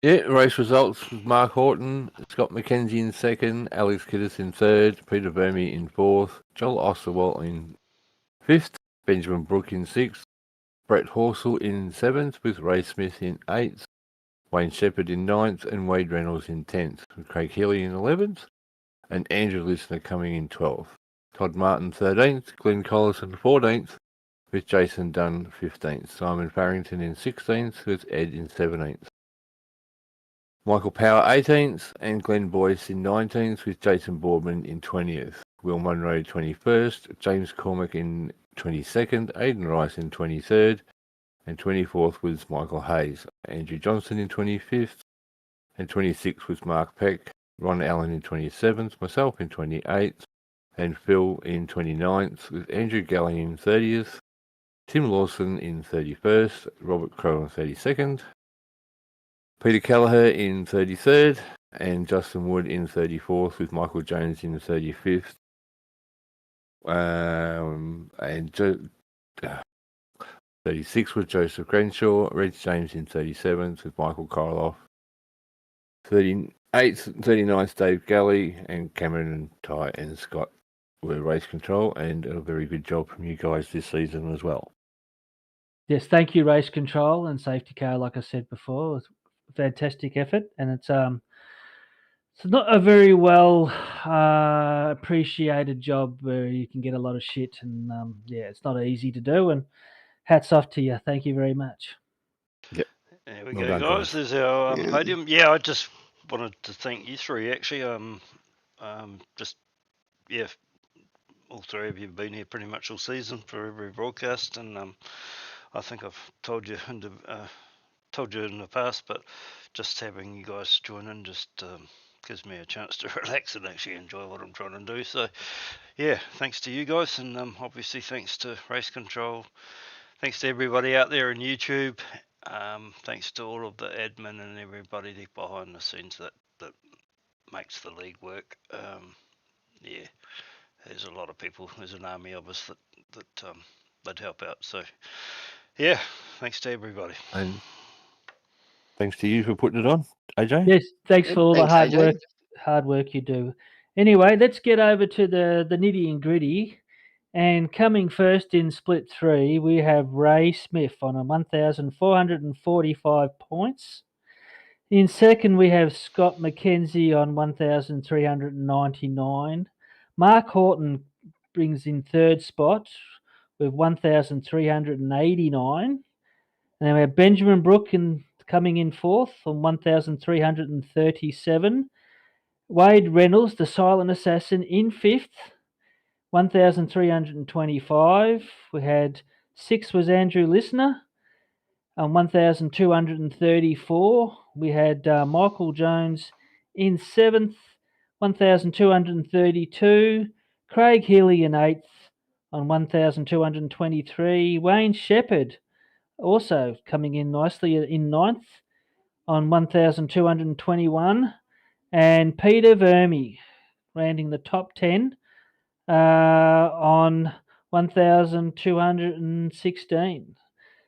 Yeah, race results was Mark Horton, Scott McKenzie in second, Alex Kiddis in third, Peter Verme in fourth, Joel Osterwald in fifth, Benjamin Brook in sixth, Brett Horsell in seventh, with Ray Smith in eighth, Wayne Shepherd in ninth, and Wade Reynolds in 10th, with Craig Healy in 11th, and Andrew Listener coming in 12th. Todd Martin 13th, Glenn Collison 14th, with Jason Dunn 15th, Simon Farrington in 16th, with Ed in 17th. Michael Power 18th, and Glenn Boyce in 19th, with Jason Boardman in 20th. Will Munro 21st, James Cormack in 22nd, Aidan Rice in 23rd, and 24th was Michael Hayes. Andrew Johnson in 25th, and 26th was Mark Peck, Ron Allen in 27th, myself in 28th, and Phil in 29th, with Andrew Galley in 30th, Tim Lawson in 31st, Robert Crow in 32nd, Peter Kelleher in 33rd, and Justin Wood in 34th, with Michael Jones in 35th. And 36 was Joseph Crenshaw, Reg James in 37th, with Michael Koroloff. 38th and 39th, Dave Galley, and Cameron and Ty and Scott were race control, and a very good job from you guys this season as well. Yes, thank you, Race Control and Safety Car. Like I said before, it was a fantastic effort, and it's not a very well appreciated job where you can get a lot of shit, and yeah, it's not easy to do. And hats off to you. Thank you very much. Yep. There we Well go, done, guys. guys. There's our Yeah. podium. Yeah, I just wanted to thank you three, actually. Just, yeah, all three of you have been here pretty much all season for every broadcast, and I think I've told you in the past, but just having you guys join in just gives me a chance to relax and actually enjoy what I'm trying to do. So, yeah, thanks to you guys, and obviously thanks to Race Control. Thanks to everybody out there on YouTube. Thanks to all of the admin and everybody behind the scenes that makes the league work. Yeah, there's a lot of people. There's an army of us that help out. So, yeah, thanks to everybody. And Thanks to you for putting it on, AJ. Yes, thanks Yep, for all the thanks, AJ. hard work you do. Anyway, let's get over to the nitty and gritty. And coming first in split 3, we have Ray Smith on a 1,445 points. In second, we have Scott McKenzie on 1,399. Mark Horton brings in third spot with 1,389. And then we have Benjamin Brook coming in fourth on 1,337. Wade Reynolds, the silent assassin, in fifth, 1,325. We had sixth was Andrew Listener on 1,234. We had Michael Jones in seventh, 1,232. Craig Healy in eighth on 1,223. Wayne Shepherd also coming in nicely in ninth on 1,221. And Peter Verme landing the top 10 on 1,216.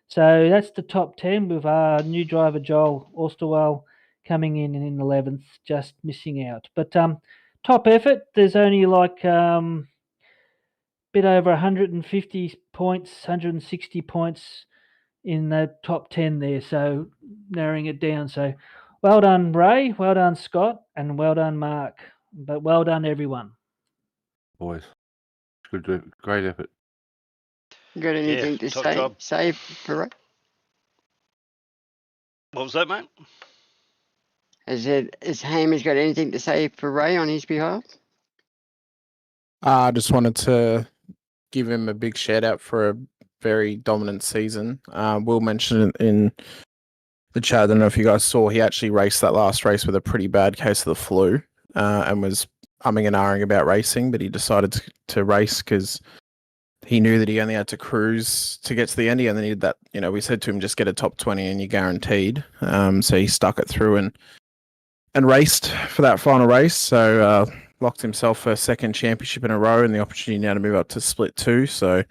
So that's the top 10 with our new driver Joel Osterwell coming in 11th, just missing out. But top effort, there's only like bit over 150 points, 160 points in the top 10 there. So narrowing it down. So well done, Ray. Well done, Scott. And well done, Mark. But well done, everyone. Boys, great effort. Got anything to top job. say for Ray? What was that, mate? Has Hamish got anything to say for Ray on his behalf? I just wanted to give him a big shout out for a very dominant season. Will mentioned it in the chat. I don't know if you guys saw, he actually raced that last race with a pretty bad case of the flu and was umming and ahhing about racing, but he decided to race because he knew that he only had to cruise to get to the end. He only needed that, we said to him, just get a top 20 and you're guaranteed. So he stuck it through and raced for that final race. So locked himself a second championship in a row and the opportunity now to move up to split 2. So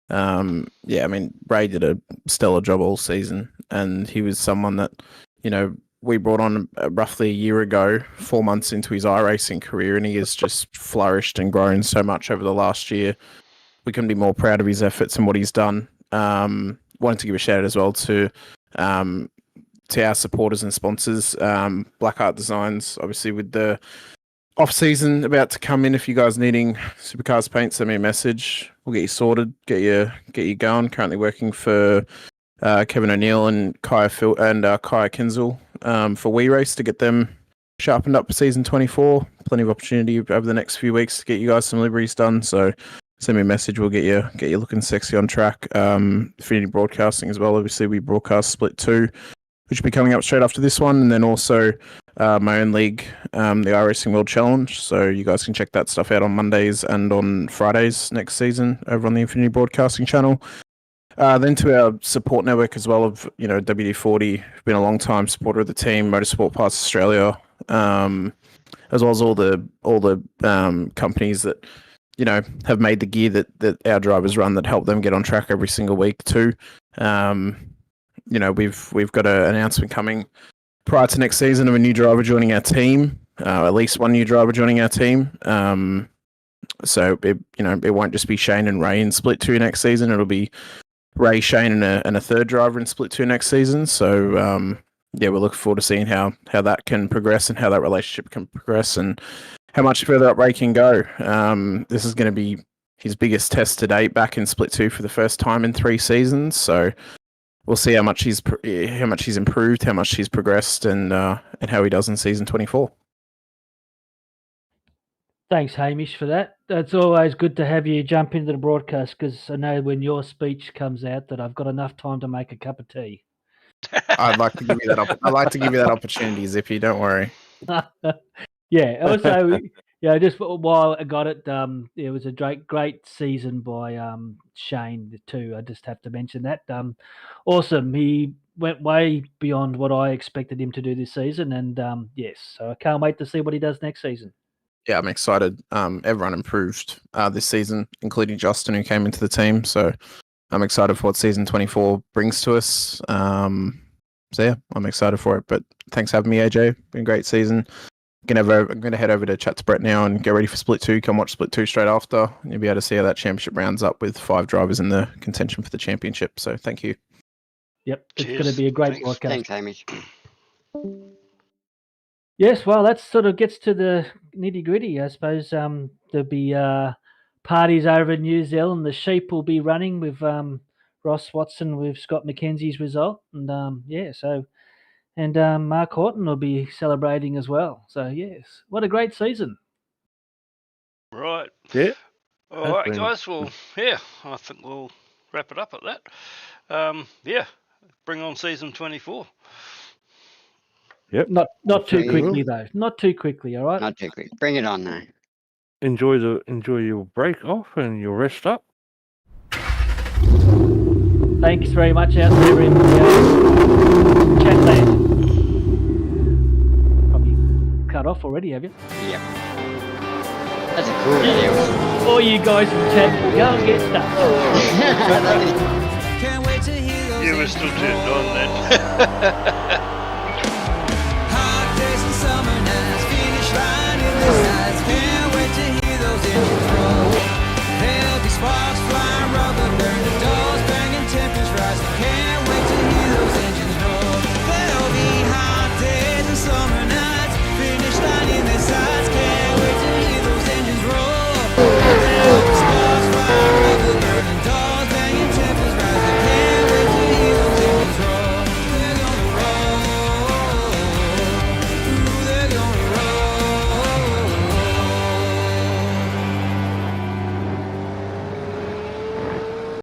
Ray did a stellar job all season, and he was someone that, we brought on roughly a year ago, 4 months into his iRacing career, and he has just flourished and grown so much over the last year. We couldn't be more proud of his efforts and what he's done. Wanted to give a shout out as well to our supporters and sponsors, Blackheart Designs, obviously with the off-season about to come in. If you guys needing supercars paint, send me a message. We'll get you sorted, get you going. Currently working for Kevin O'Neill and Kaya Kinzel for We Race to get them sharpened up for season 24. Plenty of opportunity over the next few weeks to get you guys some liveries done. So send me a message. We'll get you looking sexy on track. Affinity Broadcasting as well. Obviously, we broadcast Split 2, which will be coming up straight after this one, and then also my own league, the iRacing World Challenge. So you guys can check that stuff out on Mondays and on Fridays next season over on the Infinity Broadcasting channel. Then to our support network as well of, WD-40, been a long time supporter of the team, Motorsport Parts Australia, as well as all the companies that, have made the gear that our drivers run that help them get on track every single week too. We've got an announcement coming prior to next season of a new driver joining our team, at least one new driver joining our team. So it won't just be Shane and Ray in Split 2 next season. It'll be Ray, Shane, and a third driver in Split 2 next season. So we're looking forward to seeing how that can progress and how that relationship can progress and how much further up Ray can go. This is going to be his biggest test to date back in Split 2 for the first time in 3 seasons. So we'll see how much he's improved, how much he's progressed, and how he does in season 24. Thanks, Hamish, for that. It's always good to have you jump into the broadcast because I know when your speech comes out that I've got enough time to make a cup of tea. I'd like to give you that. I'd like to give you that opportunity, Zippy. Don't worry. Yeah. Also, just while I got it, it was a great season by Shane too. I just have to mention that. Awesome. He went way beyond what I expected him to do this season, and yes, so I can't wait to see what he does next season. Yeah, I'm excited. Everyone improved this season, including Justin, who came into the team. So I'm excited for what season 24 brings to us. So yeah, I'm excited for it. But thanks for having me, AJ. Been a great season. I'm going to head over to chat to Brett now and get ready for Split 2. Come watch Split 2 straight after. And you'll be able to see how that championship rounds up with 5 drivers in the contention for the championship. So thank you. Yep, it's Cheers. going to be a great Thanks. broadcast. Thanks, Hamish. Yes, well, that sort of gets to the nitty gritty, I suppose. There'll be parties over in New Zealand. The sheep will be running with Ross Watson with Scott McKenzie's result, and Mark Horton will be celebrating as well. So yes, what a great season! Right. Yeah. All right, been- guys. Well, yeah, I think we'll wrap it up at that. Yeah, bring on season 24. Yep. Not too Okay. quickly though. Not too quickly. All right. Not too quick. Bring it on, though. Enjoy your break off and your rest up. Thanks very much out there in chat land. Probably cut off already, have you? Yep. That's a cool video. All you guys in chat, go and get stuff. You were still turned on then.